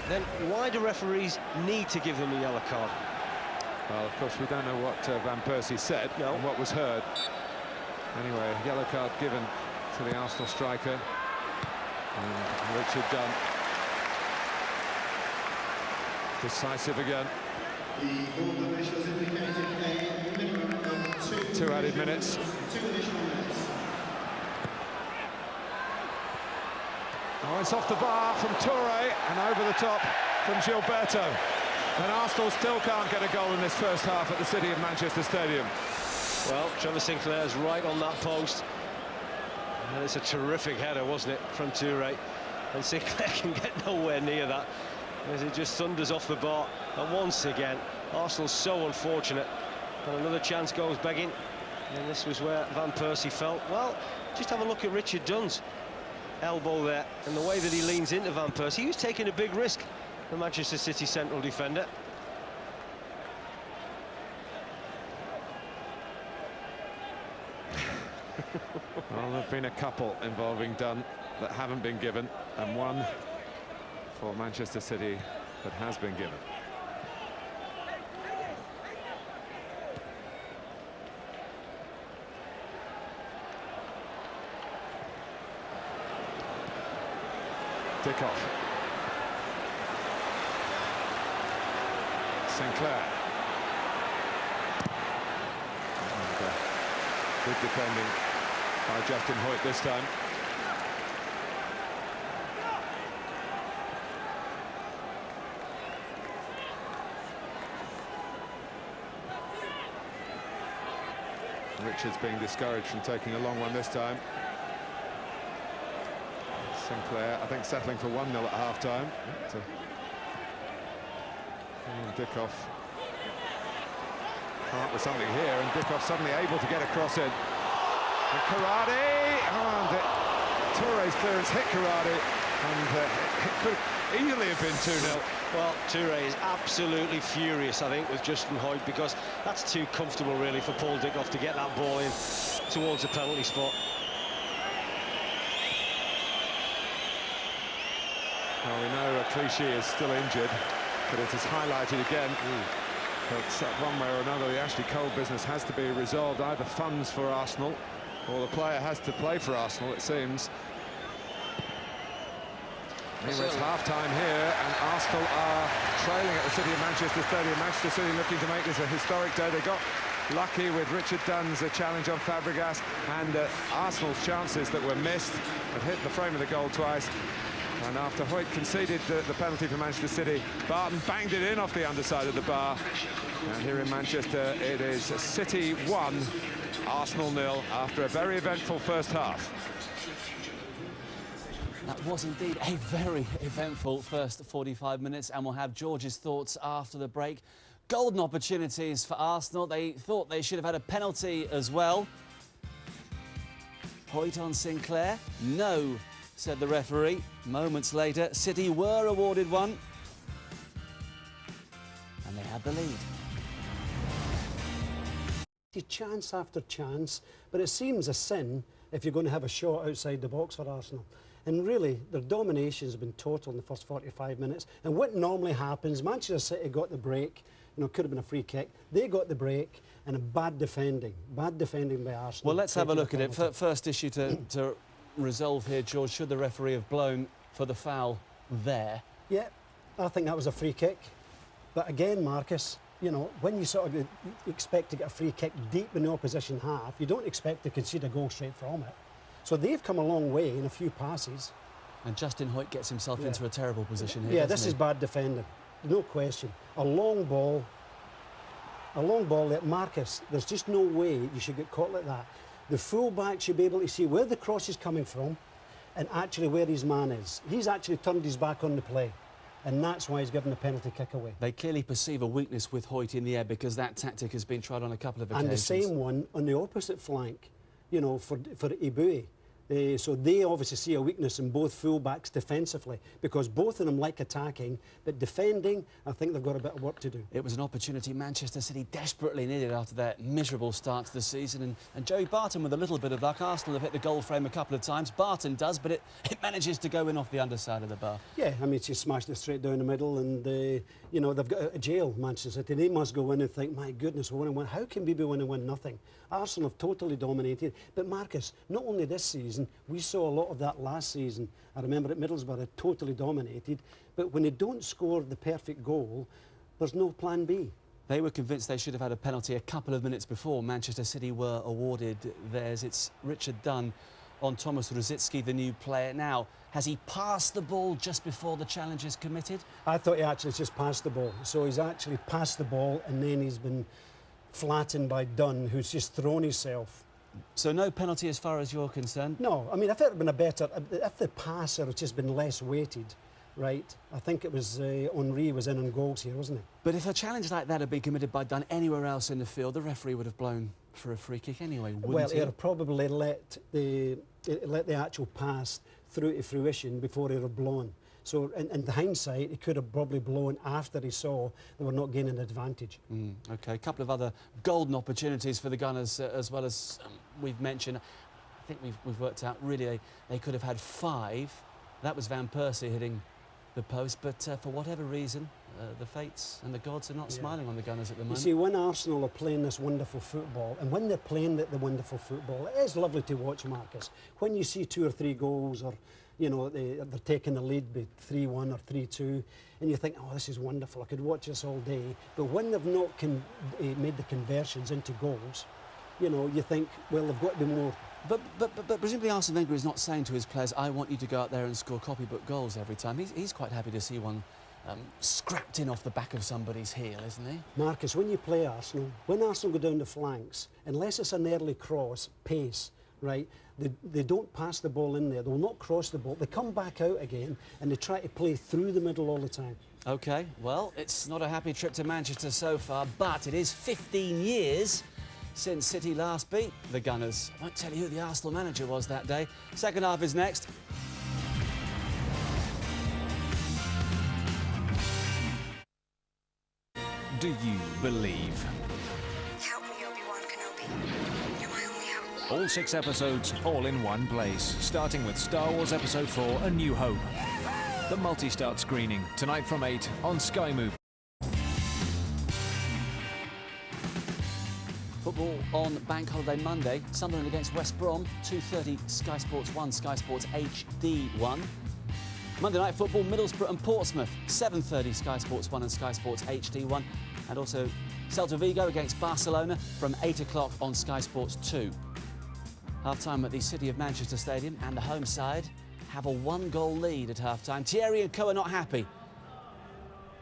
Speaker 2: then why do referees need to give them a yellow card?
Speaker 1: Well, of course, we don't know what Van Persie said and what was heard. Anyway, yellow card given to the Arsenal striker. And Richard Dunne. Decisive again. 2 added minutes. Oh, it's off the bar from Toure and over the top from Gilberto. And Arsenal still can't get a goal in this first half at the City of Manchester Stadium.
Speaker 2: Well, Trevor Sinclair's right on that post. And it's a terrific header, wasn't it, from Toure? And Sinclair can get nowhere near that as it just thunders off the bar. And once again, Arsenal's so unfortunate. And another chance goes begging. And this was where Van Persie felt. Well, just have a look at Richard Dunne's elbow there and the way that he leans into Van Persie. He was taking a big risk, the Manchester City central defender.
Speaker 1: Well, there have been a couple involving Dunne that haven't been given, and one for Manchester City that has been given. Dickoff. Sinclair. And, good defending by Justin Hoyte this time. Richards being discouraged from taking a long one this time. Sinclair, I think, settling for 1-0 at half-time. And Dickoff can't with something here, and Dickoff suddenly able to get a cross in. And Corradi, and Toure's clearance hit Corradi, and it could easily have been 2-0.
Speaker 2: Well, Toure is absolutely furious, I think, with Justin Hoyte, because that's too comfortable, really, for Paul Dickoff to get that ball in towards the penalty spot.
Speaker 1: Well, we know Clichy is still injured, but it is highlighted again. But one way or another, the Ashley Cole business has to be resolved. Either funds for Arsenal, or the player has to play for Arsenal, it seems. Anyway, it's half-time here, and Arsenal are trailing at the City of Manchester Stadium. Manchester City looking to make this a historic day. They got lucky with Richard Dunne's challenge on Fabregas, and Arsenal's chances that were missed had hit the frame of the goal twice. And after Hoyte conceded the penalty for Manchester City, Barton banged it in off the underside of the bar. And here in Manchester, it is City 1, Arsenal 0, after a very eventful first half.
Speaker 4: That was indeed a very eventful first 45 minutes, and we'll have George's thoughts after the break. Golden opportunities for Arsenal. They thought they should have had a penalty as well. Hoyte on Sinclair. No, said the referee. Moments later, City were awarded one, and they had the lead.
Speaker 5: Chance after chance, but it seems a sin if you're going to have a shot outside the box for Arsenal. And really, their domination has been total in the first 45 minutes. And what normally happens, Manchester City got the break, you know, could have been a free kick. They got the break, and a bad defending by Arsenal.
Speaker 4: Well, let's have a look at it. First issue to resolve here, George. Should the referee have blown for the foul there?
Speaker 5: Yeah, I think that was a free kick. But again, Marcus, you know, when you sort of expect to get a free kick deep in the opposition half, you don't expect to concede a goal straight from it. So they've come a long way in a few passes.
Speaker 4: And Justin Hoyte gets himself into a terrible position here.
Speaker 5: Yeah, this is bad defending, no question. A long ball that Marcus, there's just no way you should get caught like that. The full-back should be able to see where the cross is coming from and actually where his man is. He's actually turned his back on the play, and that's why he's given the penalty kick away.
Speaker 4: They clearly perceive a weakness with Hoyte in the air, because that tactic has been tried on a couple of occasions.
Speaker 5: And the same one on the opposite flank, you know, for Ibui. So they obviously see a weakness in both full-backs defensively, because both of them like attacking, but defending, I think they've got a bit of work to do.
Speaker 4: It was an opportunity Manchester City desperately needed after their miserable start to the season. And Joey Barton, with a little bit of luck, Arsenal have hit the goal frame a couple of times. Barton does, but it manages to go in off the underside of the bar.
Speaker 5: Yeah, I mean, she smashed it straight down the middle, and, you know, they've got a jail, Manchester City. They must go in and think, my goodness, we're 1-1. How can we be 1-1 nothing? Arsenal have totally dominated. But, Marcus, not only this season, we saw a lot of that last season. I remember at Middlesbrough, totally dominated. But when they don't score the perfect goal, there's no plan B.
Speaker 4: They were convinced they should have had a penalty a couple of minutes before Manchester City were awarded theirs. It's Richard Dunn on Thomas Rosicky, the new player. Now, has he passed the ball just before the challenge is committed?
Speaker 5: I thought he actually just passed the ball. So he's actually passed the ball, and then he's been flattened by Dunn, who's just thrown himself.
Speaker 4: So no penalty as far as you're concerned?
Speaker 5: No, I mean, if it had been a better, if the passer had just been less weighted, right, I think it was Henry was in on goals here, wasn't it?
Speaker 4: But if a challenge like that had been committed by Dunn anywhere else in the field, the referee would have blown for a free kick anyway, wouldn't
Speaker 5: Well,
Speaker 4: he?
Speaker 5: he'd have probably let the actual pass through to fruition before he'd have blown. So, in hindsight, he could have probably blown after he saw they were not gaining advantage.
Speaker 4: OK, a couple of other golden opportunities for the Gunners as well as we've mentioned. I think we've worked out really they could have had 5. That was Van Persie hitting the post, but for whatever reason, the fates and the gods are not smiling on the Gunners at the moment.
Speaker 5: You see, when Arsenal are playing this wonderful football, and when they're playing the wonderful football, it is lovely to watch, Marcus. When you see 2 or 3 goals, or you know, they're taking the lead by 3-1 or 3-2, and you think, oh, this is wonderful, I could watch this all day. But when they've not made the conversions into goals, you know, you think, well, they've got to be more.
Speaker 4: But presumably Arsene Wenger is not saying to his players, I want you to go out there and score copybook goals every time. He's quite happy to see one scrapped in off the back of somebody's heel, isn't he?
Speaker 5: Marcus, when you play Arsenal, when Arsenal go down the flanks, unless it's an early cross, pace, right, they don't pass the ball in there. They'll not cross the ball. They come back out again and they try to play through the middle all the time.
Speaker 4: OK, well, it's not a happy trip to Manchester so far, but it is 15 years since City last beat the Gunners. I won't tell you who the Arsenal manager was that day. Second half is next.
Speaker 3: Do you believe?
Speaker 6: Help me, Obi-Wan Kenobi. You're my only hope.
Speaker 3: All 6 episodes, all in one place. Starting with Star Wars Episode 4, A New Hope. The multi-start screening, tonight from 8 on Sky Movie.
Speaker 4: Football on Bank Holiday Monday. Sunderland against West Brom, 2:30 Sky Sports 1, Sky Sports HD 1. Monday Night Football, Middlesbrough and Portsmouth, 7:30 Sky Sports 1 and Sky Sports HD 1. And also Celta Vigo against Barcelona from 8 o'clock on Sky Sports 2. Half-time at the City of Manchester Stadium, and the home side have a 1-goal lead at half-time. Thierry and co are not happy.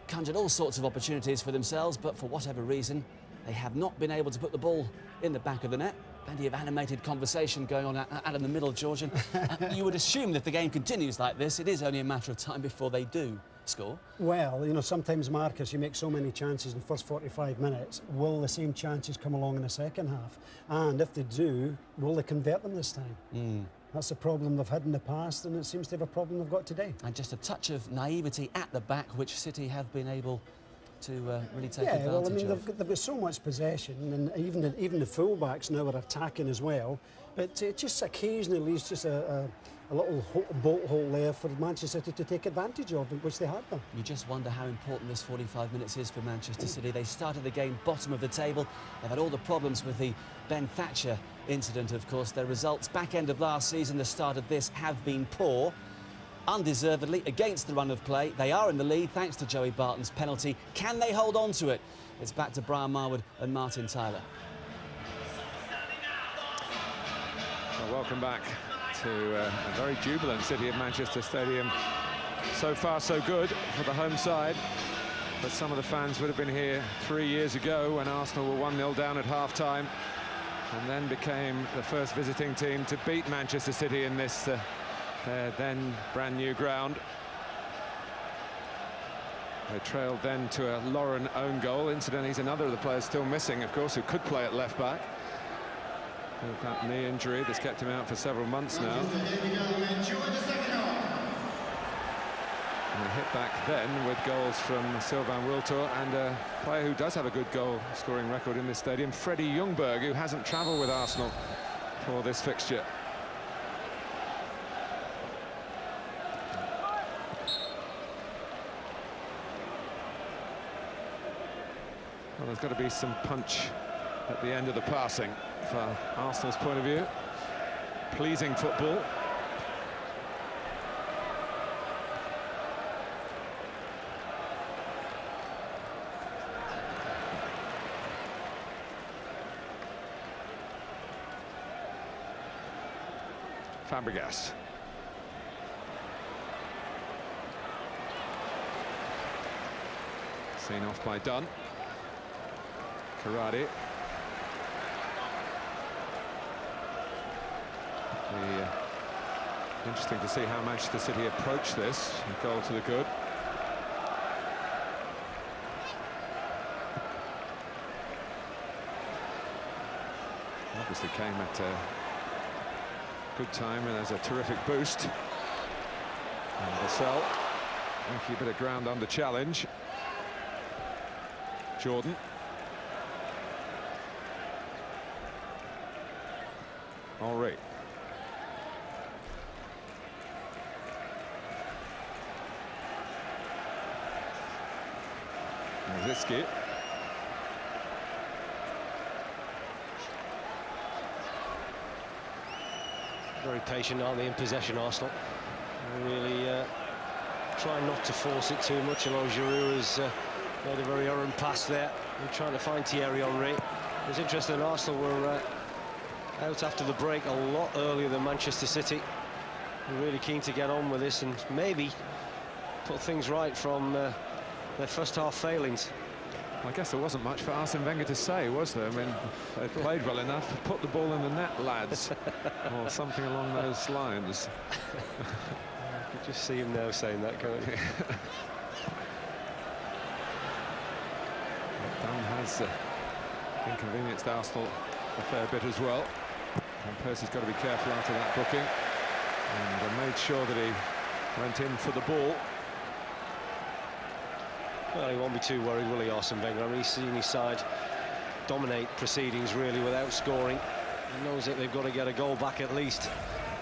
Speaker 4: Conjured all sorts of opportunities for themselves, but for whatever reason, they have not been able to put the ball in the back of the net. Plenty of animated conversation going on out in the middle, Georgian. You would assume that if the game continues like this, it is only a matter of time before they do score.
Speaker 5: Well, you know, sometimes, Marcus, you make so many chances in the first 45 minutes. Will the same chances come along in the second half? And if they do, will they convert them this time? That's a problem they've had in the past, and it seems to have a problem they've got today.
Speaker 4: And just a touch of naivety at the back, which City have been able to really take advantage
Speaker 5: well, I mean,
Speaker 4: of.
Speaker 5: they've got so much possession, and even the full-backs now are attacking as well. But just occasionally, it's just a little bolt hole there for Manchester City to take advantage of, which they have done.
Speaker 4: You just wonder how important this 45 minutes is for Manchester City. They started the game bottom of the table. They've had all the problems with the Ben Thatcher incident, of course. Their results back end of last season, the start of this, have been poor. Undeservedly, against the run of play. They are in the lead thanks to Joey Barton's penalty. Can they hold on to it? It's back to Brian Marwood and Martin Tyler.
Speaker 1: Well, welcome back to a very jubilant City of Manchester Stadium. So far, so good for the home side. But some of the fans would have been here 3 years ago when Arsenal were 1-0 down at half-time, and then became the first visiting team to beat Manchester City in this then brand new ground. They trailed then to a Lauren own goal. Incidentally, he's another of the players still missing, of course, who could play at left back. with that knee injury that's kept him out for several months now. And a hit back then with goals from Sylvain Wiltord and a player who does have a good goal-scoring record in this stadium, Freddie Ljungberg, who hasn't travelled with Arsenal for this fixture. Well, there's got to be some punch at the end of the passing for Arsenal's point of view. Pleasing football. Fabregas. Seen off by Dunn. Karate. Interesting to see how Manchester City approach this. A goal to the good. Obviously came at a good time, and there's a terrific boost. And Vassell making a bit of ground under challenge. Jordan. Henry. Zitsky.
Speaker 2: Very patient, aren't they, in possession, Arsenal? They're really trying not to force it too much, although Giroud has made a very errant pass there. They're trying to find Thierry Henry. It was interesting, Arsenal were out after the break a lot earlier than Manchester City. They're really keen to get on with this and maybe put things right from their first half failings.
Speaker 1: I guess there wasn't much for Arsene Wenger to say, was there? I mean, they played well enough. Put the ball in the net, lads, or something along those lines.
Speaker 2: I could just see him now saying that, can't you?
Speaker 1: Dunn has inconvenienced Arsenal a fair bit as well. And Percy's got to be careful after that booking. And made sure that he went in for the ball.
Speaker 2: Well, he won't be too worried, will he, Arsene Wenger? I mean, he's seen his side dominate proceedings, really, without scoring. He knows that they've got to get a goal back at least.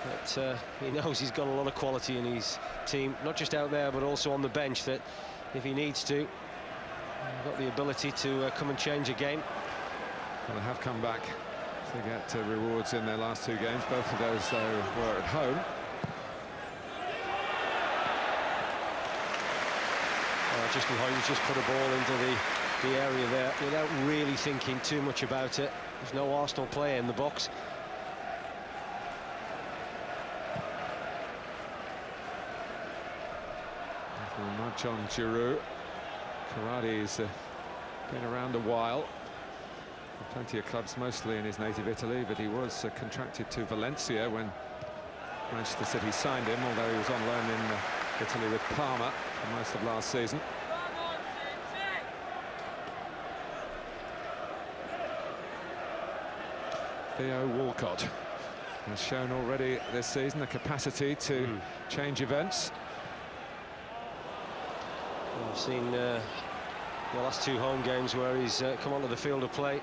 Speaker 2: But he knows he's got a lot of quality in his team, not just out there, but also on the bench, that if he needs to, he's got the ability to come and change a game.
Speaker 1: Well, they have come back to get rewards in their last two games. Both of those, though, were at home.
Speaker 2: Justin Hoynes just put a ball into the area there without really thinking too much about it. There's no Arsenal player in the box.
Speaker 1: Nudge on Giroud. Karate's been around a while. Plenty of clubs, mostly in his native Italy, but he was contracted to Valencia when Manchester City signed him, although he was on loan in Italy with Parma for most of last season. Theo Walcott has shown already this season the capacity to change events.
Speaker 2: I've seen the last two home games where he's come onto the field of play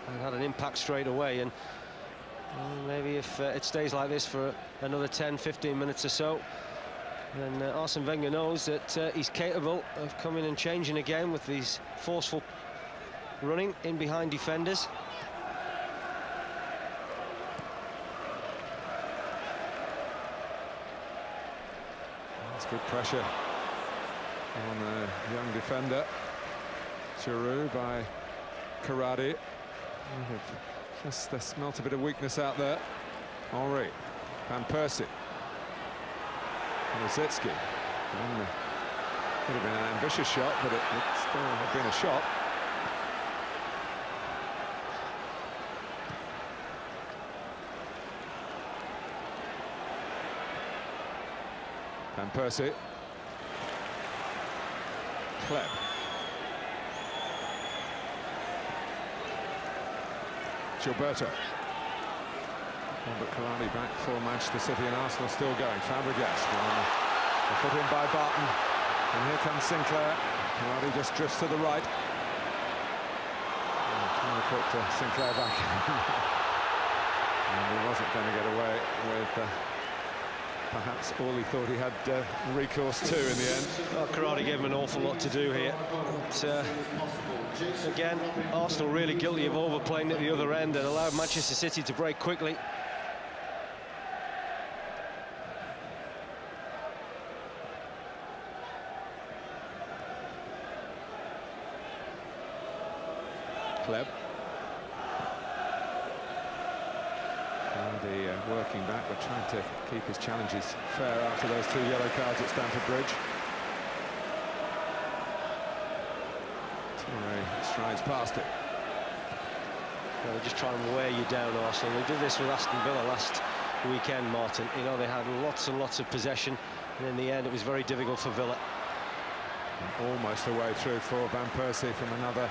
Speaker 2: and had an impact straight away, and maybe if it stays like this for another 10-15 minutes or so, then Arsene Wenger knows that he's capable of coming and changing a game with these forceful running in behind defenders.
Speaker 1: That's good pressure on the young defender. Giroud by Karate. Just smelt a bit of weakness out there. Henry. Van Persie. Rosicki. Could have been an ambitious shot, but it still had been a shot. Van Persie. Kleb. Gilberto. Robert Karadi back for Manchester City, and Arsenal still going. Fabregas, the foot in by Barton, and here comes Sinclair. Karadi just drifts to the right. Trying to put Sinclair back. And he wasn't going to get away with perhaps all he thought he had recourse to in the end.
Speaker 2: Well, Karadi gave him an awful lot to do here. But, again, Arsenal really guilty of overplaying at the other end and allowed Manchester City to break quickly.
Speaker 1: Kleb. Working back, but trying to keep his challenges fair after those 2 yellow cards at Stamford Bridge. Toure strides past it.
Speaker 2: Well, they're just trying to wear you down, Arsenal. They did this with Aston Villa last weekend, Martin. You know, they had lots and lots of possession, and in the end it was very difficult for Villa.
Speaker 1: And almost a way through for Van Persie from another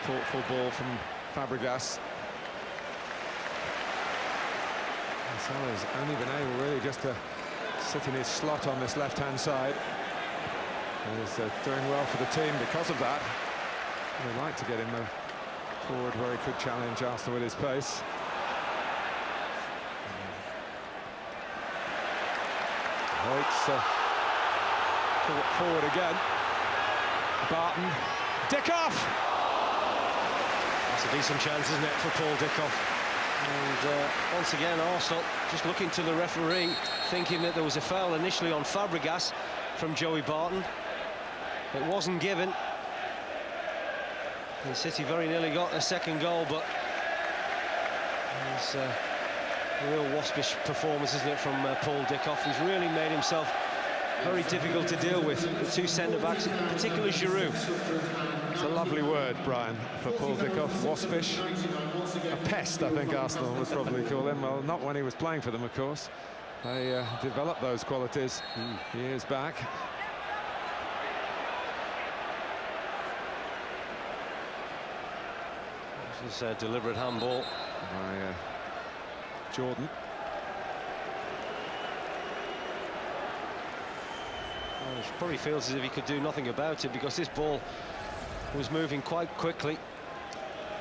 Speaker 1: thoughtful ball from Fabregas. Salah's only been able really just to sit in his slot on this left-hand side. He's doing well for the team because of that. They'd like to get him forward where he could challenge Arsenal with his pace. Waits forward again. Barton. Dickoff!
Speaker 2: That's a decent chance, isn't it, for Paul Dickoff? And once again, Arsenal just looking to the referee, thinking that there was a foul initially on Fabregas from Joey Barton. It wasn't given. And City very nearly got a second goal, but it's a real waspish performance, isn't it, from Paul Dickoff. He's really made himself very difficult to deal with. The 2 centre-backs, particularly Giroud.
Speaker 1: It's a lovely word, Brian, for Paul Dickoff. Waspish. A pest, I think Arsenal would probably call him. Well, not when he was playing for them, of course. They developed those qualities years back.
Speaker 2: This is a deliberate handball
Speaker 1: by Jordan.
Speaker 2: Well, he probably feels as if he could do nothing about it because this ball was moving quite quickly.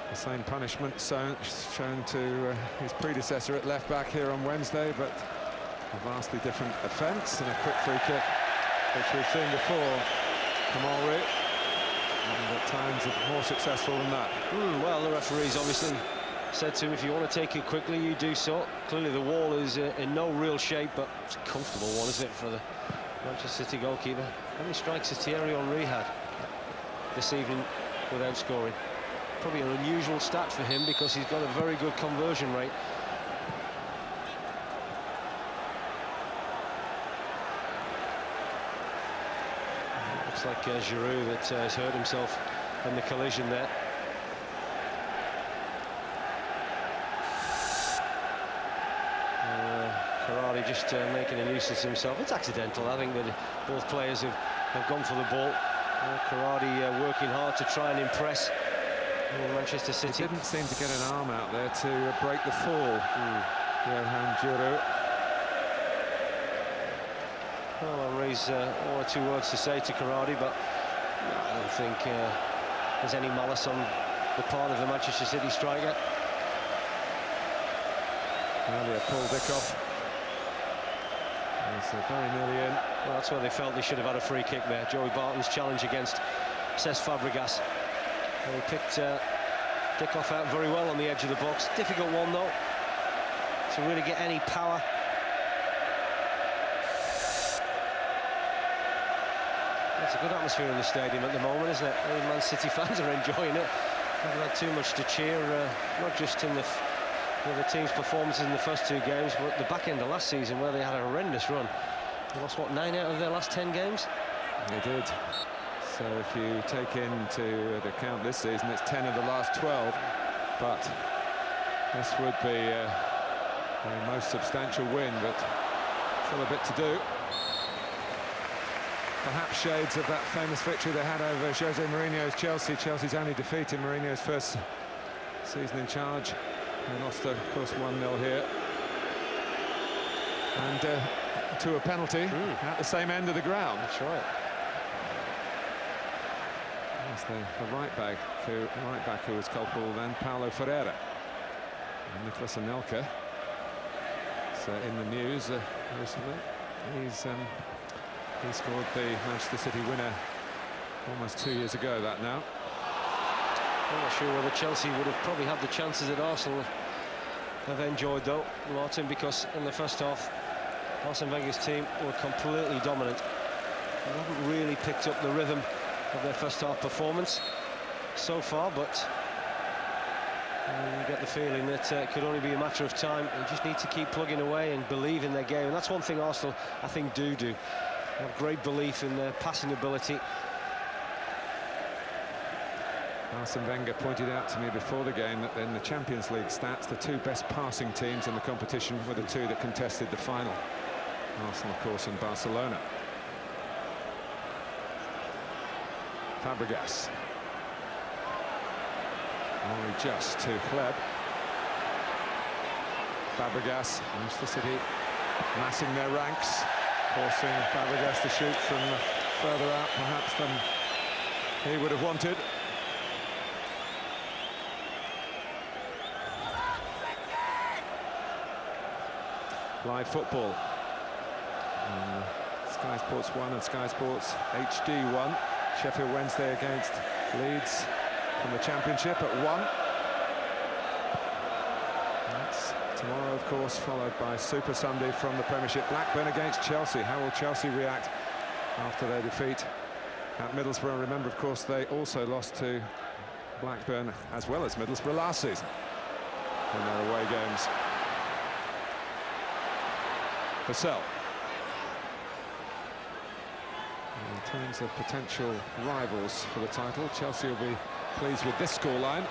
Speaker 1: The same punishment shown to his predecessor at left back here on Wednesday, but a vastly different offence and a quick free kick, which we've seen before from Henry, and at times more successful than that.
Speaker 2: Well, the referee's obviously said to him, if you want to take it quickly, you do so. Clearly the wall is in no real shape, but it's a comfortable one, isn't it, for the Manchester City goalkeeper. How many strikes has Thierry Henry had this evening without scoring? Probably an unusual stat for him because he's got a very good conversion rate. Looks like Giroud that has hurt himself in the collision there. Karadi just making a nuisance of himself. It's accidental. I think that both players have gone for the ball. Karadi working hard to try and impress Manchester City.
Speaker 1: He didn't seem to get an arm out there to break the fall. Johan Giroud.
Speaker 2: Well, Henry's 1 or 2 words to say to Karadi, but I don't think there's any malice on the part of the Manchester City striker.
Speaker 1: Earlier, Paul Dickoff. He's very nearly in.
Speaker 2: Well, that's where they felt they should have had a free kick there. Joey Barton's challenge against Cesc Fabregas. And he picked Dickoff out very well on the edge of the box. Difficult one, though, to really get any power. It's a good atmosphere in the stadium at the moment, isn't it? All Man City fans are enjoying it. Haven't had too much to cheer, not just in the team's performances in the first 2 games, but the back end of last season where they had a horrendous run. They lost, what, 9 out of their last 10 games?
Speaker 1: They did. So if you take into account this season, it's 10 of the last 12. But this would be their most substantial win, but still a bit to do. Perhaps shades of that famous victory they had over Jose Mourinho's Chelsea. Chelsea's only defeat in Mourinho's first season in charge. They lost, of course, 1-0 here. and to a penalty at the same end of the ground.
Speaker 2: That's right.
Speaker 1: That's the right back who was culpable then, Paulo Ferreira. And Nicolas Anelka. So in the news recently, he scored the Manchester City winner almost 2 years ago. That now.
Speaker 2: I'm not sure whether Chelsea would have probably had the chances that Arsenal have enjoyed, though, Martin, because in the first half, Arsene Wenger's team were completely dominant. They haven't really picked up the rhythm of their first half performance so far, but you get the feeling that it could only be a matter of time. They just need to keep plugging away and believe in their game, and that's one thing Arsenal, I think, do. They have great belief in their passing ability.
Speaker 1: Arsene Wenger pointed out to me before the game that in the Champions League stats, the two best passing teams in the competition were the two that contested the final. Arsenal, of course, and Barcelona. Fabregas. Only just to Hleb. Fabregas, Manchester City massing their ranks, forcing Fabregas to shoot from further out perhaps than he would have wanted. Live football. Sky Sports 1 and Sky Sports HD 1. Sheffield Wednesday against Leeds from the Championship at 1. That's tomorrow, of course, followed by Super Sunday from the Premiership. Blackburn against Chelsea. How will Chelsea react after their defeat at Middlesbrough? Remember, of course, they also lost to Blackburn as well as Middlesbrough last season in their away games. Vassell. In terms of potential rivals for the title, Chelsea will be pleased with this scoreline.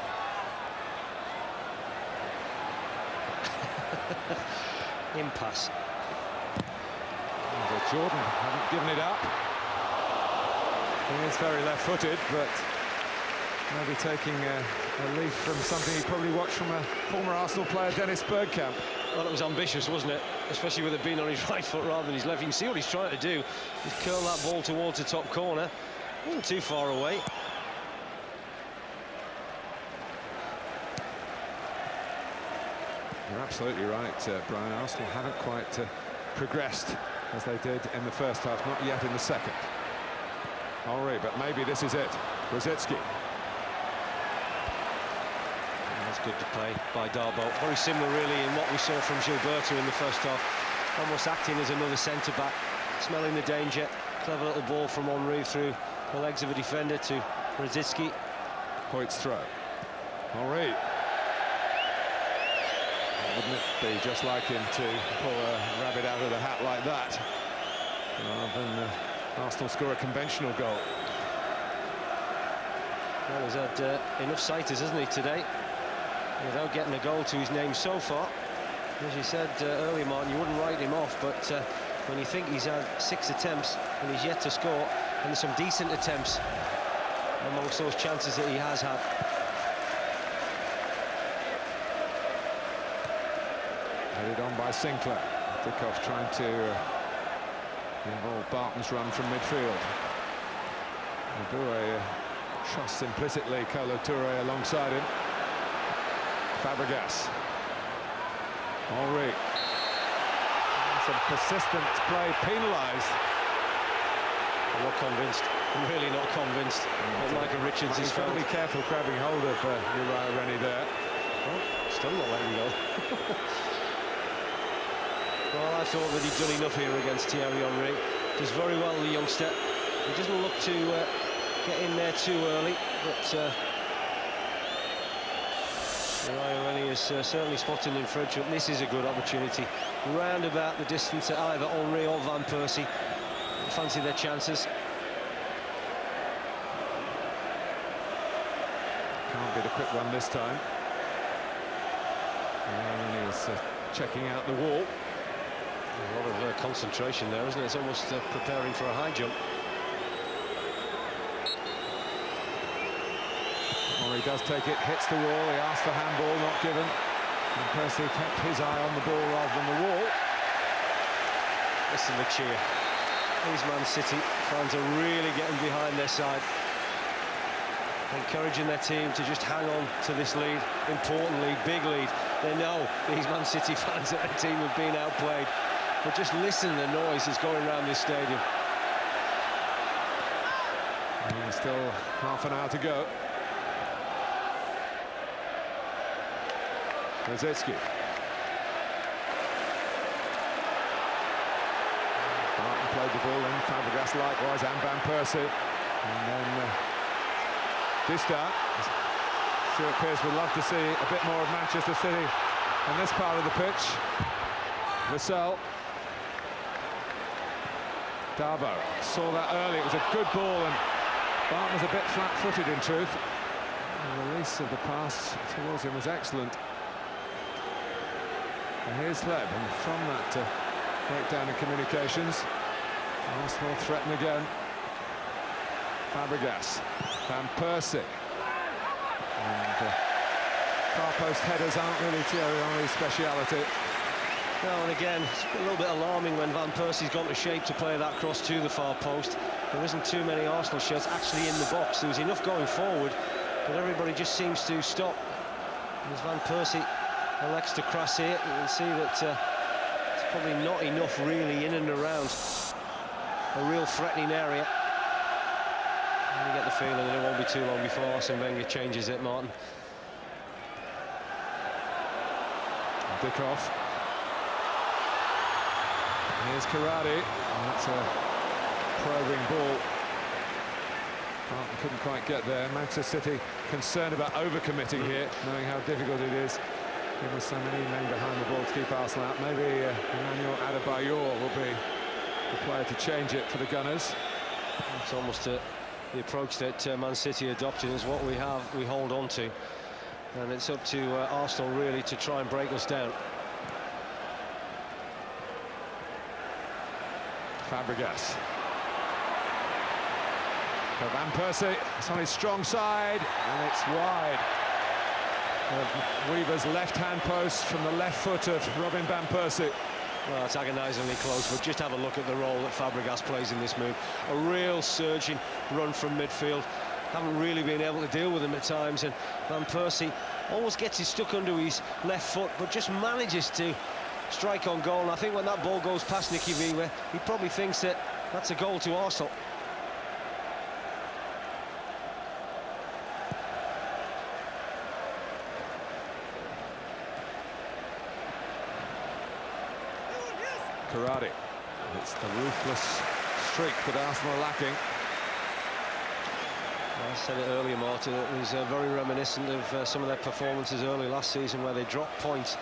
Speaker 2: Impasse.
Speaker 1: Jordan haven't given it up. He is very left-footed, but maybe taking a leaf from something he probably watched from a former Arsenal player, Dennis Bergkamp.
Speaker 2: Well, it was ambitious, wasn't it? Especially with it being on his right foot rather than his left. You can see what he's trying to do. He's curled that ball towards the top corner. Wasn't too far away.
Speaker 1: You're absolutely right, Brian. Arsenal haven't quite progressed as they did in the first half, not yet in the second. Henry, but maybe this is it. Rosicky.
Speaker 2: That's good to play by Darboe. Very similar, really, in what we saw from Gilberto in the first half. Almost acting as another centre-back, smelling the danger. Clever little ball from Henry through the legs of a defender to Rosicky.
Speaker 1: Hoyt's throw. Henry. Wouldn't it be just like him to pull a rabbit out of the hat like that, rather than Arsenal score a conventional goal?
Speaker 2: Well, he's had enough sighters, hasn't he, today, without getting a goal to his name so far. As you said earlier, Martin, you wouldn't write him off, but when you think he's had 6 attempts and he's yet to score, and there's some decent attempts amongst those chances that he has had.
Speaker 1: Headed on by Sinclair. Dickoff trying to involve Barton's run from midfield. Toure trusts implicitly Kolo Toure alongside him. Fabregas. Henry. Some persistent play penalised.
Speaker 2: I'm not convinced. I'm really not convinced that Michael Richards is found.
Speaker 1: Be careful grabbing hold of Uriah Rennie there.
Speaker 2: Oh, still not letting go. Well, I thought that he'd done enough here against Thierry Henry. Does very well, the youngster. He doesn't look to get in there too early, but Uriah Rennie is certainly spotting infringement. This is a good opportunity. Round about the distance at either Henry or Van Persie. Fancy their chances.
Speaker 1: Can't be the quick one this time. Rennie is checking out the wall.
Speaker 2: A lot of concentration there, isn't it? It's almost preparing for a high jump.
Speaker 1: Henry does take it, hits the wall. He asked for handball, not given. And Percy kept his eye on the ball rather than the wall.
Speaker 2: Listen to the cheer. These Man City fans are really getting behind their side, encouraging their team to just hang on to this lead, important lead, big lead. They know, these Man City fans, that their team have been outplayed, but just listen to the noise that's going around this stadium.
Speaker 1: And still half an hour to go. Rosicky. Martin played the ball in, Fabregas likewise, and Van Persie. And then Dista. Stuart Pearce would love to see a bit more of Manchester City in this part of the pitch. Vassell. Darboe saw that early, it was a good ball, and Barton was a bit flat-footed in truth. The release of the pass towards him was excellent. And here's Leb, and from that breakdown in communications, Arsenal threaten again. Fabregas, Van Persie. And far post headers aren't really Thierry Henry's speciality.
Speaker 2: No, and again, it's a little bit alarming when Van Persie's gone to shape to play that cross to the far post. There isn't too many Arsenal shots actually in the box. There was enough going forward, but everybody just seems to stop. And as Van Persie elects to cross here, you can see that it's probably not enough really in and around a real threatening area. And you get the feeling that it won't be too long before Arsene Wenger changes it, Martin.
Speaker 1: Dickoff. Here's Karadi, and that's a probing ball. Barton couldn't quite get there. Manchester City concerned about overcommitting here, knowing how difficult it is. There were so many men behind the ball to keep Arsenal out. Maybe Emmanuel Adebayor will be the player to change it for the Gunners.
Speaker 2: It's almost the approach that Man City adopted is what we hold on to. And it's up to Arsenal really to try and break us down.
Speaker 1: Fabregas. For Van Persie, it's on his strong side, and it's wide. Weaver's left-hand post from the left foot of Robin Van Persie.
Speaker 2: Well, it's agonisingly close, but just have a look at the role that Fabregas plays in this move. A real surging run from midfield. Haven't really been able to deal with him at times, and Van Persie almost gets it stuck under his left foot, but just manages to strike on goal. And I think when that ball goes past Nicky Weaver, he probably thinks that that's a goal to Arsenal.
Speaker 1: Karadi. It's the ruthless streak that Arsenal are lacking.
Speaker 2: I said it earlier, Martin, it was very reminiscent of some of their performances early last season where they dropped points.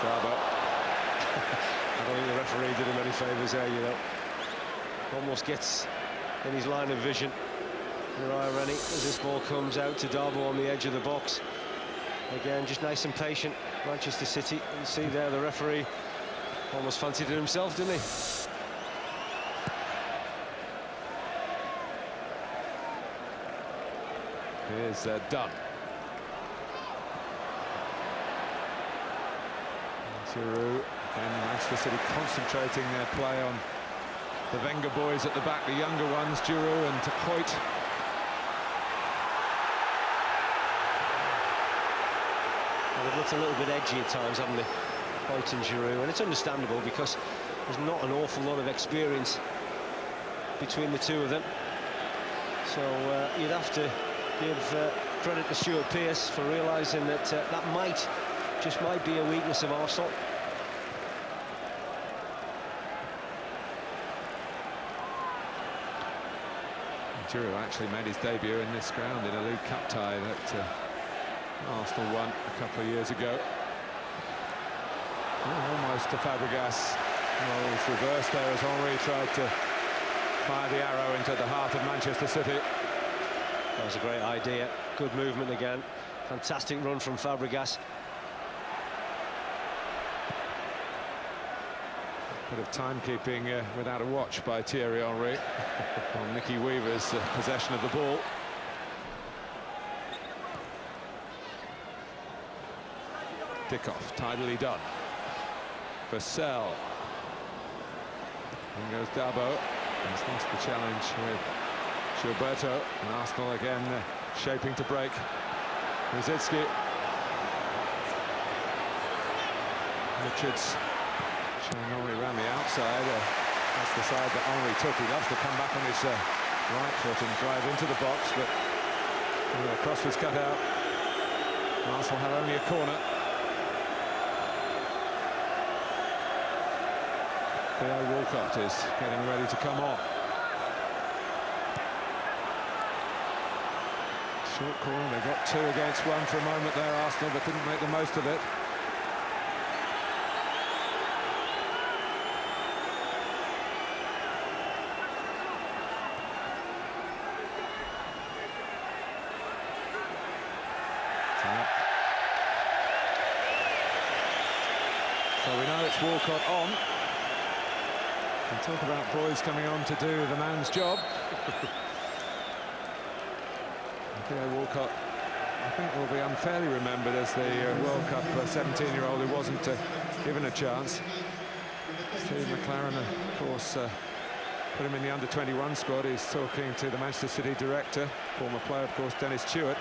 Speaker 1: Darboe.
Speaker 2: I don't think the referee did him any favours there, you know. Almost gets in his line of vision. Uriah Rennie, as this ball comes out to Darboe on the edge of the box. Again, just nice and patient, Manchester City. You see there, the referee almost fancied it himself, didn't he?
Speaker 1: Here's Dunn. Giroud, and Manchester City concentrating their play on the Wenger boys at the back, the younger ones, Giroud and Hoyt.
Speaker 2: Well, they've looked a little bit edgy at times, haven't they, Hoyt and Giroud, and it's understandable because there's not an awful lot of experience between the two of them. So you'd have to give credit to Stuart Pearce for realising that that just might be a weakness of Arsenal.
Speaker 1: Giroud actually made his debut in this ground in a League Cup tie that Arsenal won a couple of years ago. Almost to Fabregas. Well, it was reversed there as Henry tried to fire the arrow into the heart of Manchester City.
Speaker 2: That was a great idea. Good movement again. Fantastic run from Fabregas.
Speaker 1: Bit of timekeeping without a watch by Thierry Henry on Nicky Weaver's possession of the ball. Dickoff, tidily done. Vassell. In goes Dabo. He's lost the challenge with Gilberto, and Arsenal again shaping to break. Rosicky. Richards showing Henry around the outside. That's the side that Henry took. He loves to come back on his right foot and drive into the box, but the cross was cut out. Arsenal have only a corner. Theo Walcott is getting ready to come on. Short corner, they got 2 against 1 for a moment there, Arsenal, but didn't make the most of it. So we know it's Walcott on. And talk about boys coming on to do the man's job. Theo Walcott, I think, will be unfairly remembered as the World Cup 17-year-old who wasn't given a chance. Steve McLaren, of course, put him in the under-21 squad. He's talking to the Manchester City director, former player, of course, Dennis Tuitt.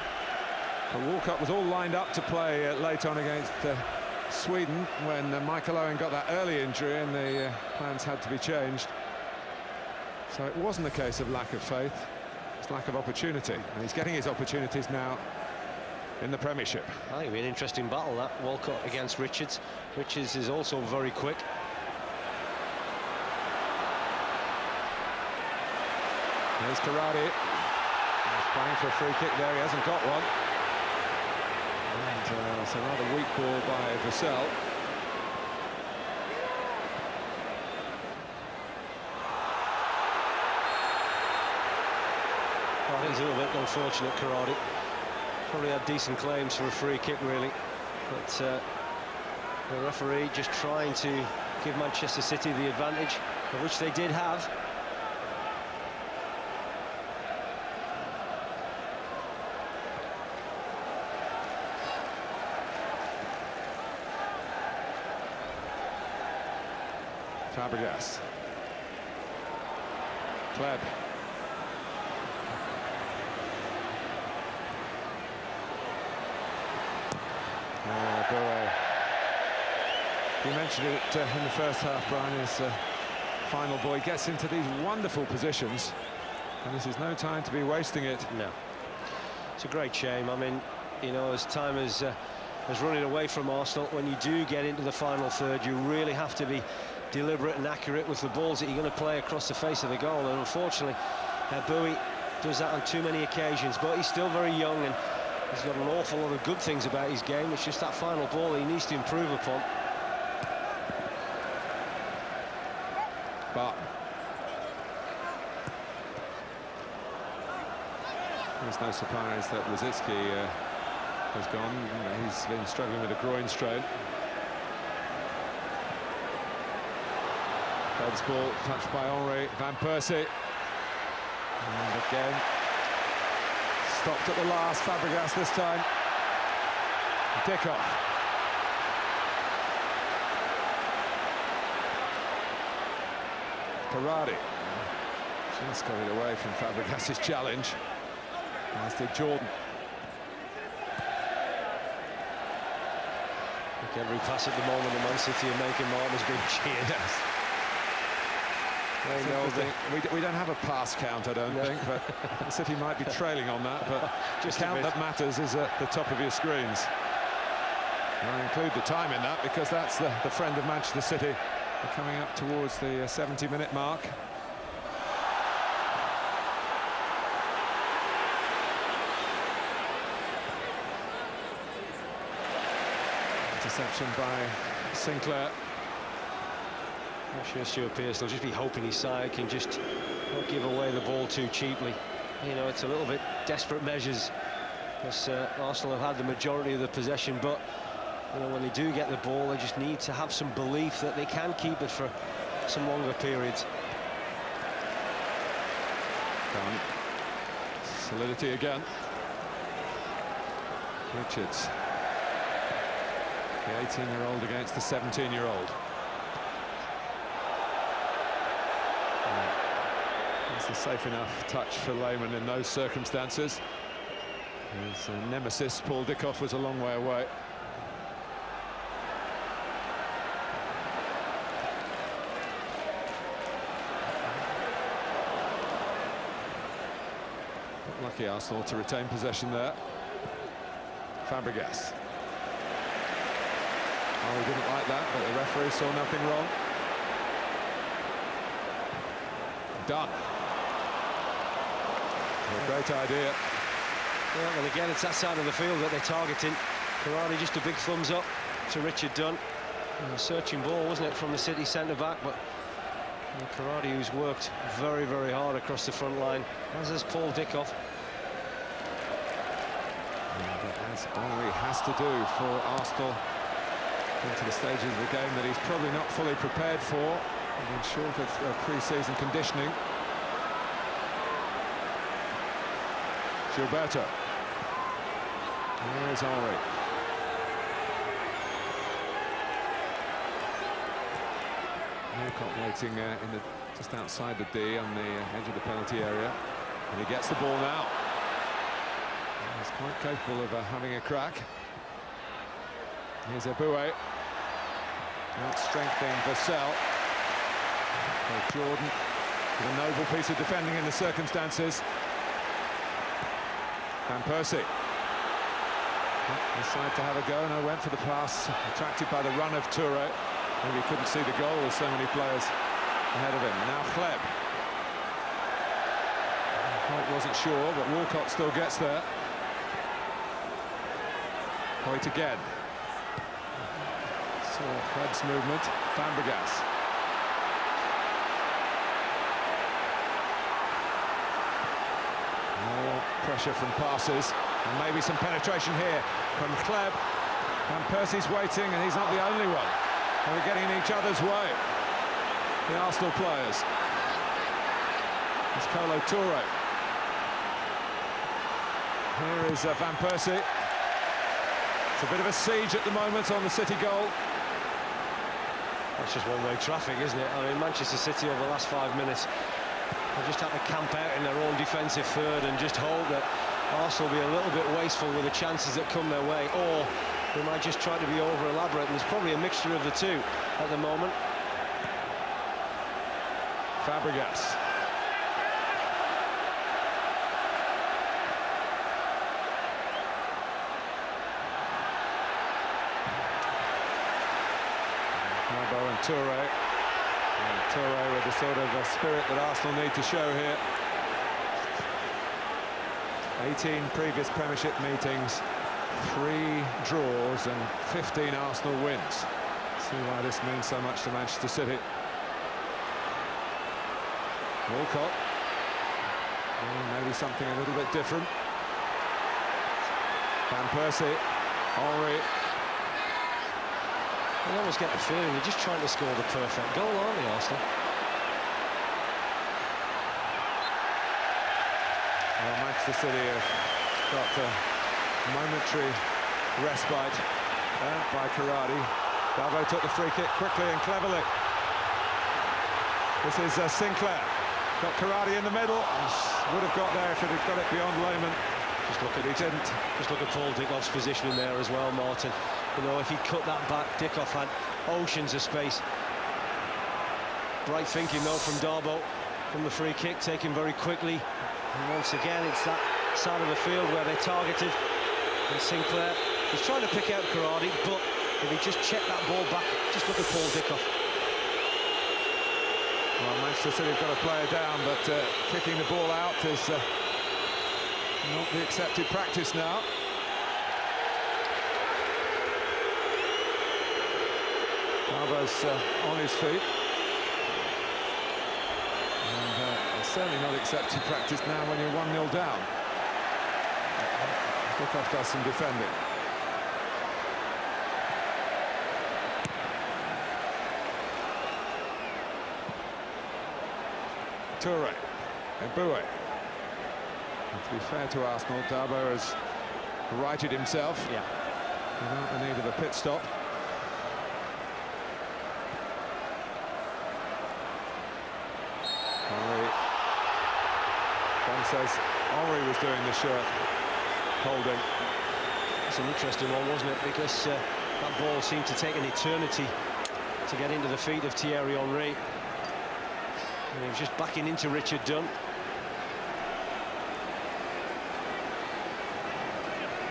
Speaker 1: But Walcott was all lined up to play late on against Sweden when Michael Owen got that early injury and the plans had to be changed. So it wasn't a case of lack of faith, it's lack of opportunity, and he's getting his opportunities now in the Premiership.
Speaker 2: I think it'll be an interesting battle, that Walcott against Richards. Richards is also very quick.
Speaker 1: There's Karate. He's playing for a free kick there, he hasn't got one. And it's a rather weak ball by Vassell.
Speaker 2: I think it's a little bit unfortunate, Karate. Probably had decent claims for a free kick, really. But the referee just trying to give Manchester City the advantage, of which they did have.
Speaker 1: Fabregas. Kleb. Bure. You mentioned it in the first half, Brian, his final ball. He gets into these wonderful positions, and this is no time to be wasting it.
Speaker 2: No. It's a great shame. I mean, you know, as time has running away from Arsenal, when you do get into the final third, you really have to be deliberate and accurate with the balls that you're going to play across the face of the goal. And unfortunately, Bowie does that on too many occasions, but he's still very young and he's got an awful lot of good things about his game. It's just that final ball he needs to improve upon.
Speaker 1: But there's no surprise that Rosicky has gone. He's been struggling with a groin strain. Dobbs ball touched by Henry. Van Persie. And again, stopped at the last. Fabregas this time. Dickoff. Karate. Just got it away from Fabregas' challenge. As did Jordan.
Speaker 2: I think every pass at the moment in Man City are making Martin's being cheered.
Speaker 1: Yes. We don't have a pass count, I don't think, but City might be trailing on that, but
Speaker 2: Just
Speaker 1: the count
Speaker 2: a bit.
Speaker 1: that matters is at the top of your screens. And I include the time in that because that's the friend of Manchester City. We're coming up towards the 70-minute mark. Interception by Sinclair.
Speaker 2: I'm sure Stuart Pearce will just be hoping his side can just not give away the ball too cheaply. You know, it's a little bit desperate measures because Arsenal have had the majority of the possession, but you know, when they do get the ball, they just need to have some belief that they can keep it for some longer periods.
Speaker 1: Done. Solidity again. Richards. The 18-year-old against the 17-year-old. It's a safe enough touch for Lehmann in those circumstances. His nemesis, Paul Dickov, was a long way away. Lucky Arsenal to retain possession there. Fabregas. Oh, he didn't like that, but the referee saw nothing wrong. Done. A great idea.
Speaker 2: Yeah, and again, it's that side of the field that they're targeting. Karadi, just a big thumbs up to Richard Dunn. A searching ball, wasn't it, from the City centre-back, but Karadi, who's worked very, very hard across the front line, as has Paul Dickov.
Speaker 1: As Henry has to do for Arsenal into the stages of the game that he's probably not fully prepared for, and short of pre-season conditioning. Gilberto. There is Henry. Walcott waiting just outside the D on the edge of the penalty area, and he gets the ball now. He's quite capable of having a crack. Here's Eboué. Out-strengthening Vassell. Jordan with a noble piece of defending in the circumstances. Van Persie. Decided to have a go, and I went for the pass, attracted by the run of Touré. Maybe he couldn't see the goal with so many players ahead of him. Now Hleb. Quite wasn't sure, but Walcott still gets there. Point again. Saw Hleb's movement. Fabregas. More pressure from passes, and maybe some penetration here from Hleb. Van Persie's waiting, and he's not the only one. They're getting in each other's way, the Arsenal players. It's Kolo Touré. Here is Van Persie. It's a bit of a siege at the moment on the City goal.
Speaker 2: That's just one-way traffic, isn't it? I mean, Manchester City over the last 5 minutes, they just have to camp out in their own defensive third and just hope that Arsenal will be a little bit wasteful with the chances that come their way, or they might just try to be over-elaborate, and there's probably a mixture of the two at the moment.
Speaker 1: Fabregas. Darboe and Touré. Touré with the sort of spirit that Arsenal need to show here. 18 previous Premiership meetings, 3 draws and 15 Arsenal wins. See why this means so much to Manchester City. Walcott. Maybe something a little bit different. Van Persie. Henry.
Speaker 2: I almost get the feeling they're just trying to score the perfect goal, aren't they, Arsenal?
Speaker 1: Well, Manchester City have got a momentary respite by Karadi. Darboe took the free kick quickly and cleverly. This is Sinclair. Got Karadi in the middle. Would have got there if it had got it beyond Lehmann.
Speaker 2: Just look at
Speaker 1: he didn't.
Speaker 2: Just look at Paul Dickov's position in there as well, Martin. You know, if he cut that back, Dickov had oceans of space. Bright thinking though from Darboe, from the free kick, taken very quickly. And once again, it's that side of the field where they're targeted. And Sinclair, he's trying to pick out Karadi, but if he just checked that ball back, just look at Paul Dickov.
Speaker 1: Well, Manchester City have got to play it down, but kicking the ball out is not the accepted practice now. Darboe's on his feet. And it's certainly not accepted practice now when you're 1-0 down. Dickov does some defending. Touré, Eboué. And to be fair to Arsenal, Darboe has righted himself without the need of a pit stop. Henry. One says Henry was doing the shirt holding.
Speaker 2: It's an interesting one, wasn't it? Because that ball seemed to take an eternity to get into the feet of Thierry Henry. And he was just backing into Richard Dunne.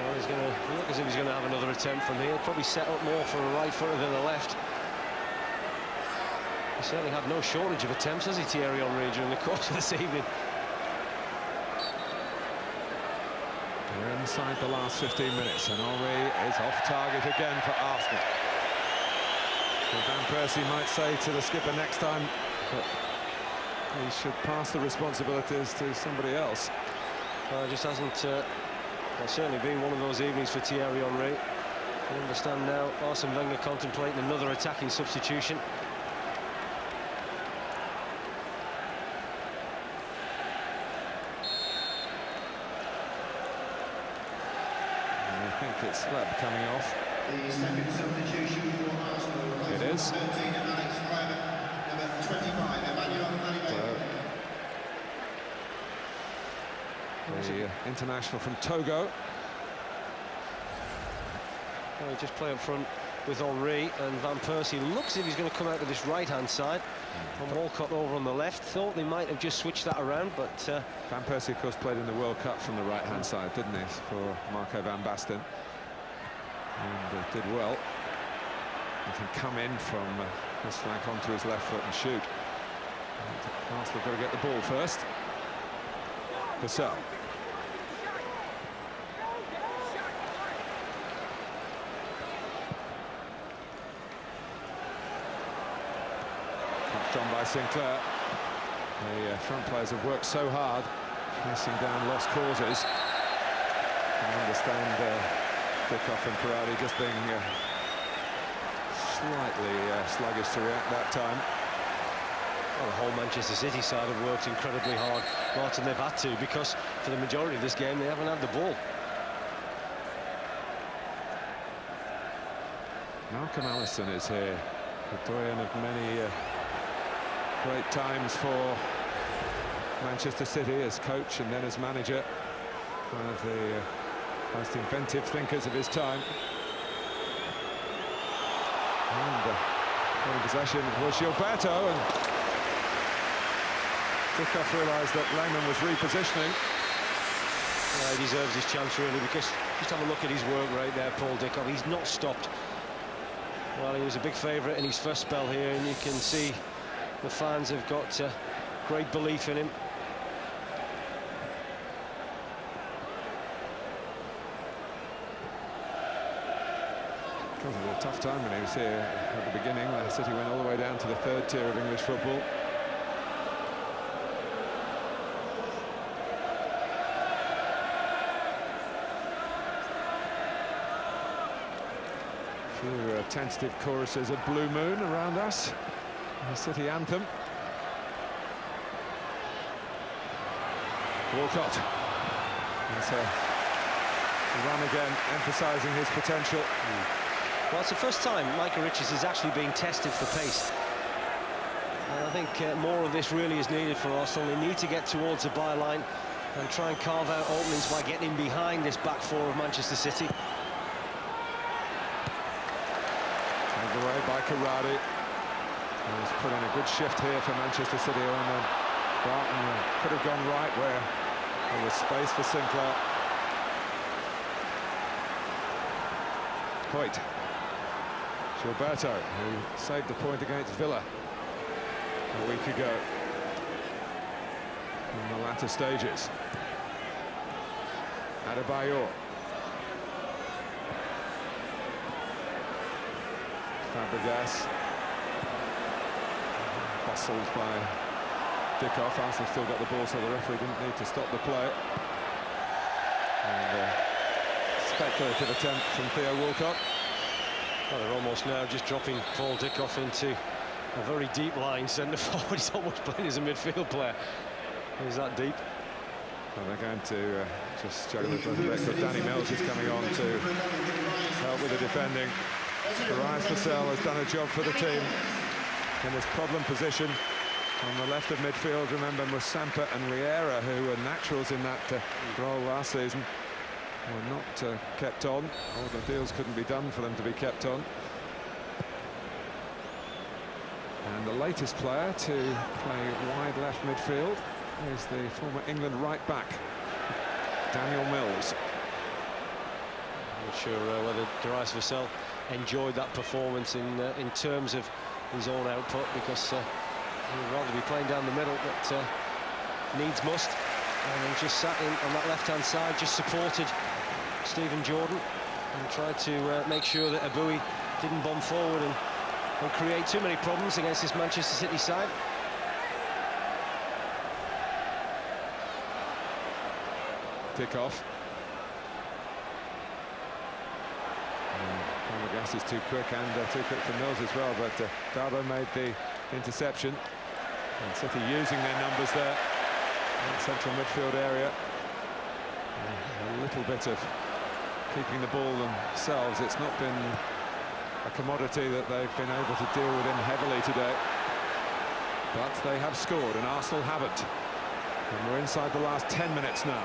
Speaker 2: Well, he's going to look as if he's going to have another attempt from here. Probably set up more for a right footer than a left. He certainly had no shortage of attempts, has he, Thierry Henry, during the course of this evening?
Speaker 1: We're inside the last 15 minutes, and Henry is off target again for Arsenal. So Van Persie might say to the skipper next time that he should pass the responsibilities to somebody else.
Speaker 2: Well, it just hasn't certainly been one of those evenings for Thierry Henry. I understand now Arsene Wenger contemplating another attacking substitution.
Speaker 1: And I think it's Webb coming off.
Speaker 7: The second substitution for Arsenal.
Speaker 1: It is.
Speaker 7: 13 Alex Ryder, number 25 Emmanuel Adebayor.
Speaker 1: The international from Togo.
Speaker 2: Well, he just play up front with Henry, and Van Persie looks as if he's going to come out to this right-hand side. And Walcott over on the left. Thought they might have just switched that around, but
Speaker 1: Van Persie, of course, played in the World Cup from the right-hand side, didn't he, for Marco van Basten. And did well. He can come in from his flank onto his left foot and shoot. Arsenal got to get the ball first. Vassell. Done by Sinclair. The front players have worked so hard, chasing down lost causes. I understand Dickoff and Karadi just being slightly sluggish to react that time.
Speaker 2: well, the whole Manchester City side have worked incredibly hard. Martin, they've had to, because for the majority of this game they haven't had the ball.
Speaker 1: Malcolm Allison is here, the doyen of many great times for Manchester City as coach and then as manager. One of the most inventive thinkers of his time. And in possession was Gilberto, and Dickoff realised that Lehmann was repositioning.
Speaker 2: He deserves his chance, really, because just have a look at his work right there, Paul Dickoff. He's not stopped. Well, he was a big favourite in his first spell here, and you can see the fans have got great belief in him.
Speaker 1: It was a tough time when he was here at the beginning. City went all the way down to the third tier of English football. A few tentative choruses of Blue Moon around us. The City anthem. Walcott. It's a run again, emphasising his potential.
Speaker 2: Well, it's the first time Micah Richards is actually being tested for pace. And I think more of this really is needed for Arsenal. They need to get towards the byline and try and carve out openings by getting behind this back four of Manchester City.
Speaker 1: Taken away by Karadi. He's put in a good shift here for Manchester City, and then Barton could have gone right where there was space for Sinclair. Hoyt. Gilberto, who saved the point against Villa a week ago in the latter stages. Adebayor. Fabregas. Bustled by Dickoff. Arsenal still got the ball, so the referee didn't need to stop the play. And speculative attempt from Theo Walcott.
Speaker 2: Well, they're almost now just dropping Paul Dickoff into a very deep line centre forward. He's almost playing as a midfield player. He's that deep.
Speaker 1: Well, they're going to just juggle it a little bit, but Danny Mills is coming on to help with the defending. Urias Vassell has done a job for the team in this problem position. On the left of midfield, remember Musampa and Riera, who were naturals in that role last season, were not kept on, or the deals couldn't be done for them to be kept on. And the latest player to play wide left midfield is the former England right back, Daniel Mills.
Speaker 2: I'm not sure whether Darius Vassell enjoyed that performance in terms of his own output, because he would rather be playing down the middle, but needs must. And he just sat in on that left-hand side, just supported Stephen Jordan and tried to make sure that Abui didn't bomb forward and create too many problems against this Manchester City side.
Speaker 1: Kick-off. Fabregas is too quick, and too quick for Mills as well, but Darboe made the interception. And City using their numbers there in the central midfield area. A little bit of keeping the ball themselves. It's not been a commodity that they've been able to deal with him heavily today. But they have scored, and Arsenal haven't. And we're inside the last 10 minutes now.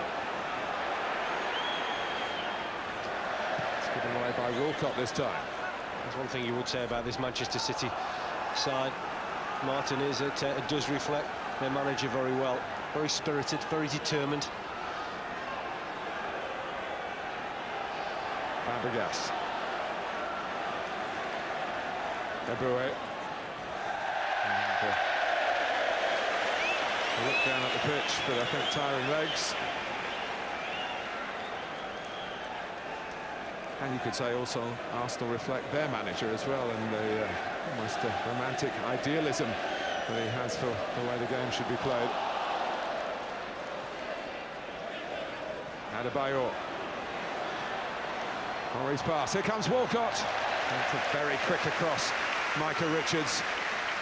Speaker 1: Given away by Walcott this time.
Speaker 2: There's one thing you would say about this Manchester City side, Martin, is that it does reflect their manager very well. Very spirited, very determined.
Speaker 1: Fabregas. Eboué. A look down at the pitch, but I think tiring legs. And you could say also Arsenal reflect their manager as well, and the almost romantic idealism that he has for the way the game should be played. Adebayor. Henry's pass. Here comes Walcott. That's a very quick across. Micah Richards.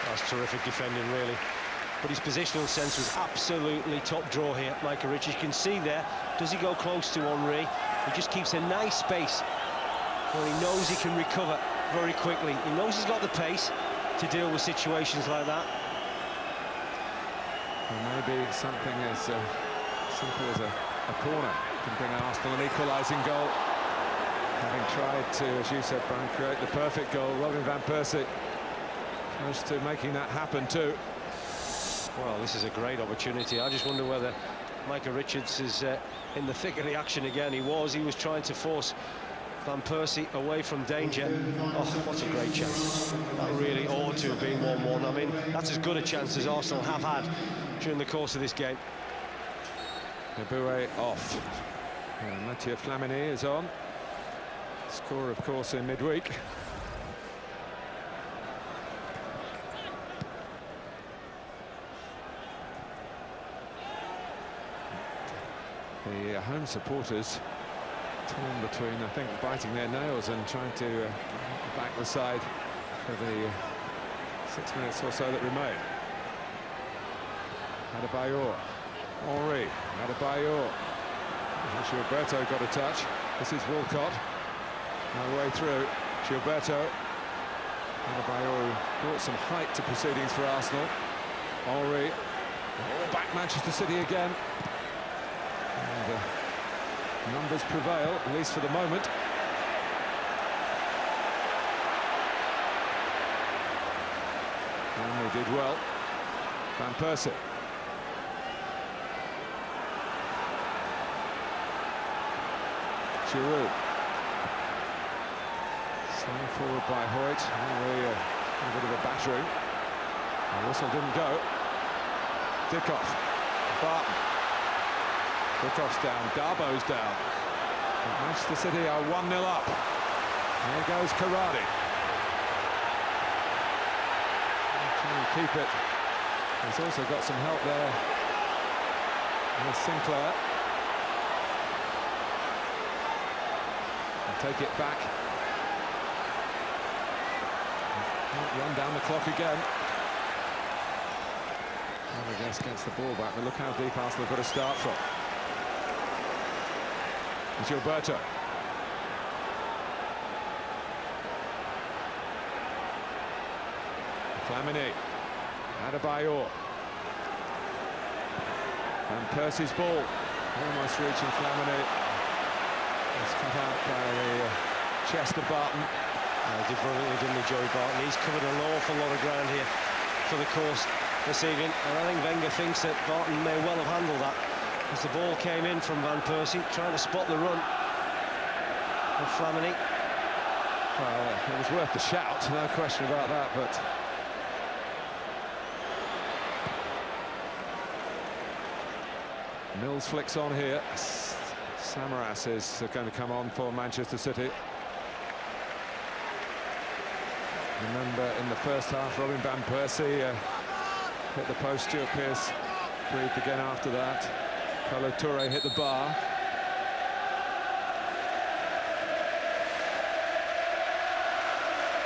Speaker 2: That's terrific defending, really. But his positional sense was absolutely top draw here. Micah Richards, you can see there, does he go close to Henry? He just keeps a nice space where he knows he can recover very quickly. He knows he's got the pace to deal with situations like that.
Speaker 1: And maybe something as simple as a corner can bring Arsenal an equalising goal. Having tried to, as you said, Brian, create the perfect goal, Robin van Persie close to making that happen too.
Speaker 2: Well, this is a great opportunity. I just wonder whether Micah Richards is in the thick of the action again. He was trying to force Van Persie away from danger. Oh, what a great chance. That really ought to have been 1-1. I mean, that's as good a chance as Arsenal have had during the course of this game.
Speaker 1: Eboué off. And Mathieu Flamini is on. Score, of course, in midweek. The home supporters torn between, I think, biting their nails and trying to back the side for the 6 minutes or so that remain. Adebayor. Henry. Adebayor. Gilberto got a touch. This is Walcott. No way through. Gilberto. Adebayor brought some height to proceedings for Arsenal. Henry. Back Manchester City again. And numbers prevail, at least for the moment. And they did well. Van Persie. Giroud. Slammed forward by Hoyt. Really a bit of a battering. The whistle didn't go. Dickoff. Barton. Dickoff's down. Darboe's down. And Manchester City are 1-0 up. There goes Karadi. Trying to keep it. He's also got some help there with Sinclair. Take it back. Run down the clock again. Fabregas gets the ball back, but look how deep Arsenal have got to start from. It's Gilberto. Flamini. Adebayor. Van Persie's ball, almost reaching Flamini. It's cut out by the chest of Barton.
Speaker 2: He did brilliantly, didn't he, Joey Barton? He's covered an awful lot of ground here for the course this evening, and I think Wenger thinks that Barton may well have handled that as the ball came in from Van Persie, trying to spot the run of Flamini.
Speaker 1: Well, it was worth the shout, no question about that, but Mills flicks on here. Samaras is going to come on for Manchester City. Remember, in the first half, Robin Van Persie hit the post. Stuart Pearce breathed again after that. Kolo Touré hit the bar.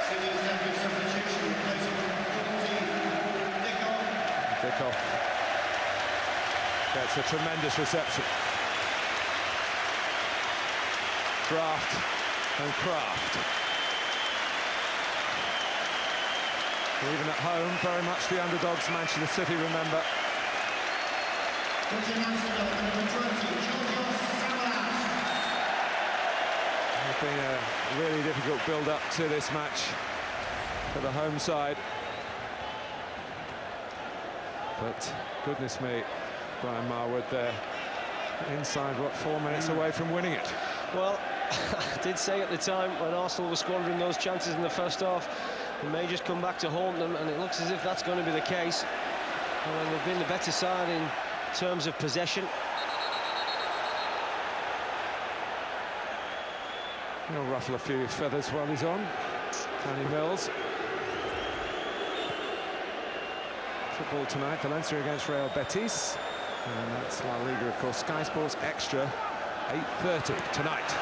Speaker 7: City's second substitution, replacing
Speaker 1: Dickoff gets a tremendous reception. Draft and Kraft. Even at home, very much the underdogs, Manchester City, remember.
Speaker 7: It's
Speaker 1: been a really difficult build-up to this match for the home side. But goodness me, Brian Marwood there, inside, what, 4 minutes away from winning it.
Speaker 2: Well, I did say at the time when Arsenal were squandering those chances in the first half, they may just come back to haunt them, and it looks as if that's going to be the case. And they've been the better side in terms of possession.
Speaker 1: He'll ruffle a few feathers while he's on. Danny Mills. Football tonight, Valencia against Real Betis. And that's La Liga, of course. Sky Sports Extra, 8:30 tonight.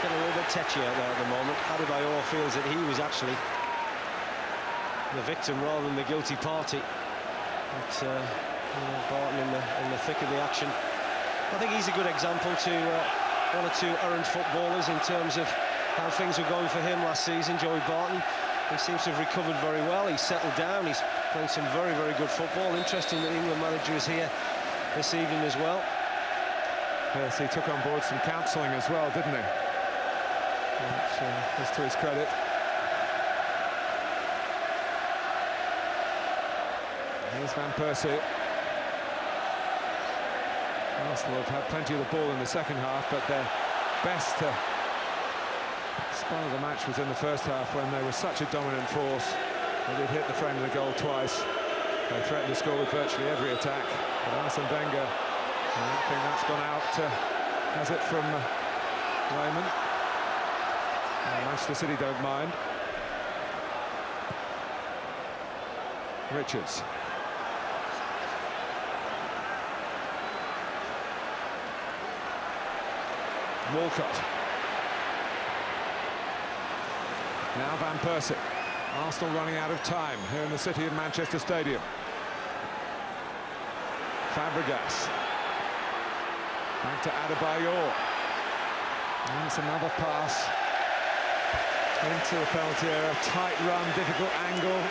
Speaker 2: A little bit tetchy out there at the moment. Adebayor feels that he was actually the victim rather than the guilty party. But Barton in the thick of the action. I think he's a good example to one or two errant footballers in terms of how things were going for him last season. Joey Barton, he seems to have recovered very well. He's settled down. He's playing some very, very good football. Interesting that the England manager is here this evening as well.
Speaker 1: Yes, he took on board some counselling as well, didn't he? Which is to his credit. Here's Van Persie. Arsenal have had plenty of the ball in the second half, but their best spell of the match was in the first half when they were such a dominant force. They did hit the frame of the goal twice. They threatened to score with virtually every attack. But Arsene Wenger, I don't think that's gone out, has it, from Raymond. Manchester City don't mind. Richards. Walcott. Now Van Persie. Arsenal running out of time here in the city of Manchester Stadium. Fabregas. Back to Adebayor. And it's another pass into the penalty area. Tight run, difficult angle,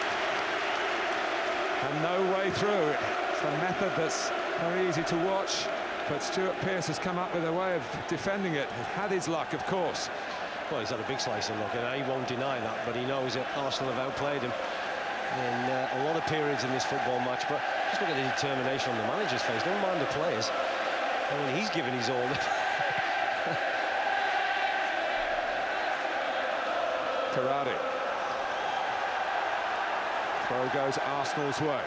Speaker 1: and no way through. It's a method that's very easy to watch, but Stuart Pearce has come up with a way of defending it. He's had his luck, of course.
Speaker 2: Well, he's had a big slice of luck, and he won't deny that, but he knows that Arsenal have outplayed him in a lot of periods in this football match. But just look at the determination on the manager's face. Don't mind the players. I mean, he's given his all.
Speaker 1: Karadi. Throw goes Arsenal's way.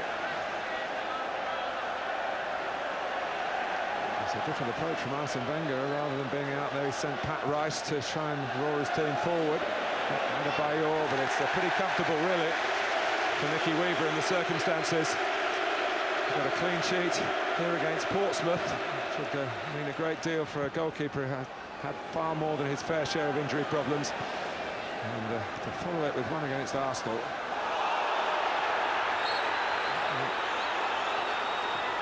Speaker 1: It's a different approach from Arsene Wenger. Rather than being out there, he sent Pat Rice to try and roar his team forward. Adebayor, but it's pretty comfortable, really, for Nicky Weaver in the circumstances. Got a clean sheet here against Portsmouth, which would mean a great deal for a goalkeeper who had far more than his fair share of injury problems. And to follow it with one against Arsenal.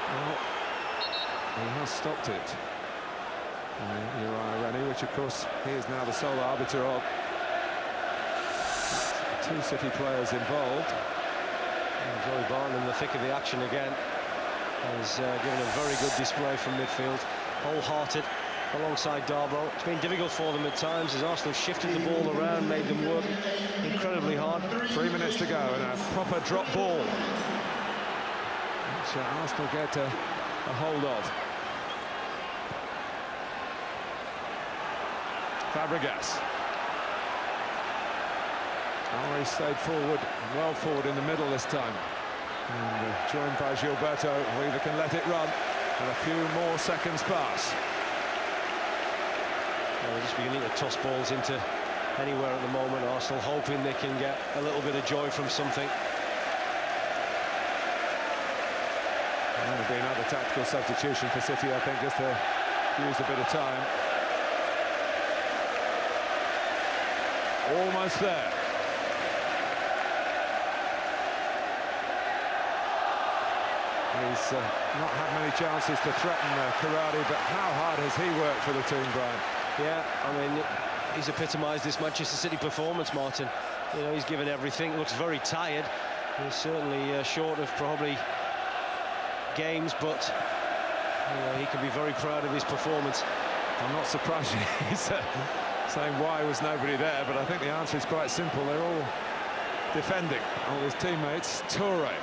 Speaker 1: Well, he has stopped it. Uriah Rennie, which of course he is now the sole arbiter of. 2 City players involved.
Speaker 2: Joey Barton in the thick of the action again. Has given a very good display from midfield, wholehearted alongside Darboe. It's been difficult for them at times as Arsenal shifted the ball around, made them work incredibly hard.
Speaker 1: 3 minutes to go and a proper drop ball, which Arsenal get a hold of. Fabregas. Henry stayed forward, well forward in the middle this time. And joined by Gilberto, who either can let it run and a few more seconds pass.
Speaker 2: They're just beginning to toss balls into anywhere at the moment. Arsenal hoping they can get a little bit of joy from something.
Speaker 1: There would be another tactical substitution for City, I think, just to use a bit of time. Almost there. He's not had many chances to threaten Karate, but how hard has he worked for the team, Brian?
Speaker 2: Yeah, I mean, he's epitomised this Manchester City performance, Martin. You know, he's given everything, looks very tired. He's certainly short of probably games, but you know, he can be very proud of his performance.
Speaker 1: I'm not surprised he's saying why was nobody there, but I think the answer is quite simple. They're all defending, all his teammates. Toure.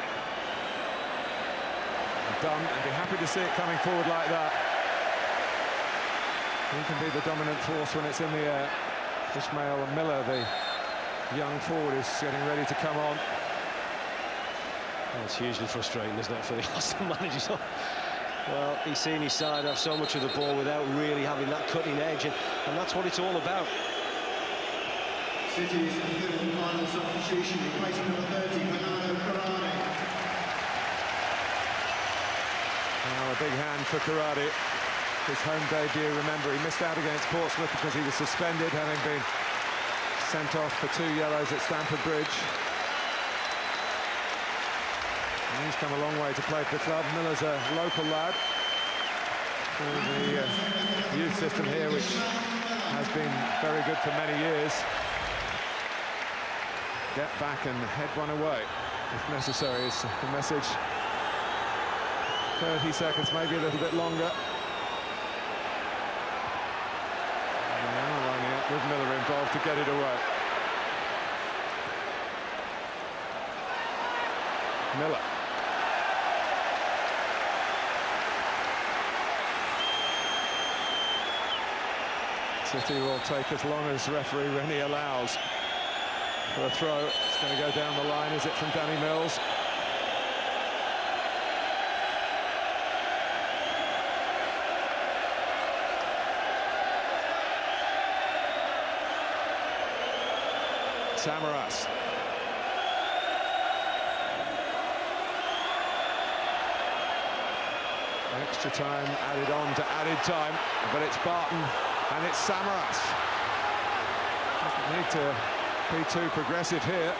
Speaker 1: Done, and be happy to see it coming forward like that. He can be the dominant force when it's in the air. Ismail Miller, the young forward, is getting ready to come on.
Speaker 2: Well, it's hugely frustrating, isn't it, for the Arsenal manager? Well, he's seen his side have so much of the ball without really having that cutting edge, and that's what it's all about.
Speaker 7: City's third and final substitution, replacing number 30, Bernardo Corradi.
Speaker 1: Now a big hand for Karate. His home debut, remember, he missed out against Portsmouth because he was suspended, having been sent off for 2 yellows at Stamford Bridge. And he's come a long way to play for the club. Miller's a local lad through the youth system here, which has been very good for many years. Get back and head one away, if necessary, is the message. 30 seconds, maybe a little bit longer. And now lining up with Miller involved to get it away. Miller. City will take as long as referee Rennie allows for a throw. It's going to go down the line. Is it from Danny Mills? Samaras. Extra time added on to added time, but it's Barton and it's Samaras. Doesn't need to be too progressive here.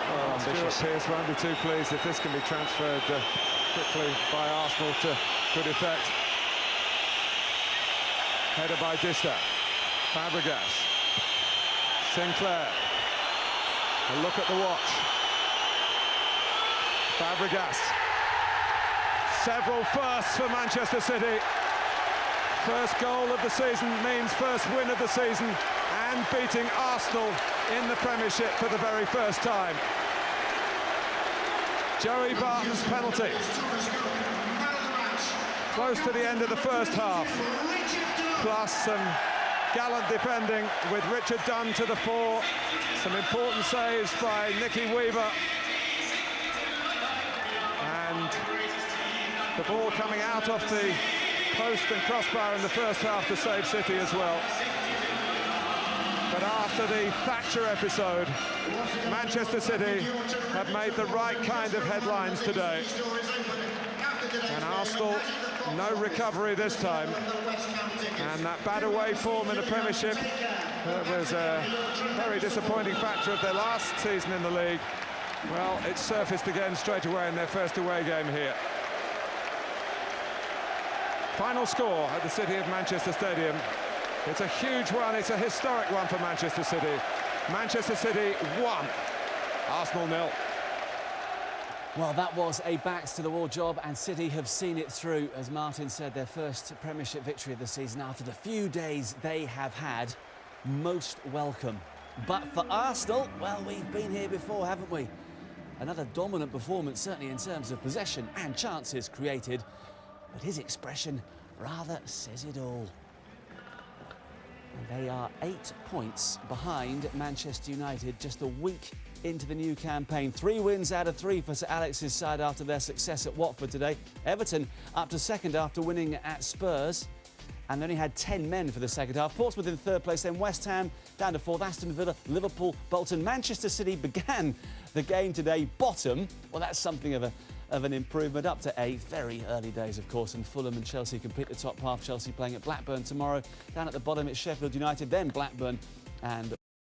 Speaker 1: Well, Stuart Pearce won't be too pleased if this can be transferred quickly by Arsenal to good effect. Header by Distav. Fabregas. Sinclair. A look at the watch. Fabregas. Several firsts for Manchester City. First goal of the season means first win of the season, and beating Arsenal in the Premiership for the very first time. Joey Barton's penalty. Close to the end of the first half. Plus some gallant defending with Richard Dunn to the fore. Some important saves by Nicky Weaver. And the ball coming out off the post and crossbar in the first half to save City as well. But after the Thatcher episode, Manchester City have made the right kind of headlines today. And Arsenal, no recovery this time. And that bad away form in the Premiership was a very disappointing factor of their last season in the league. Well, it surfaced again straight away in their first away game here. Final score at the City of Manchester Stadium. It's a huge one, it's a historic one for Manchester City. Manchester City 1, Arsenal 0.
Speaker 4: Well, that was a backs-to-the-wall job, and City have seen it through, as Martin said, their first Premiership victory of the season after the few days they have had. Most welcome. But for Arsenal, well, we've been here before, haven't we? Another dominant performance, certainly in terms of possession and chances created, but his expression rather says it all. And they are 8 points behind Manchester United just a week into the new campaign. 3 wins out of 3 for Sir Alex's side after their success at Watford today. Everton up to second after winning at Spurs, and they only had 10 men for the second half. Portsmouth in third place, then West Ham down to fourth, Aston Villa, Liverpool, Bolton. Manchester City began the game today bottom. Well, that's something of an improvement, up to 8th. Very early days, of course, and Fulham and Chelsea complete the top half. Chelsea playing at Blackburn tomorrow. Down at the bottom, it's Sheffield United, then Blackburn and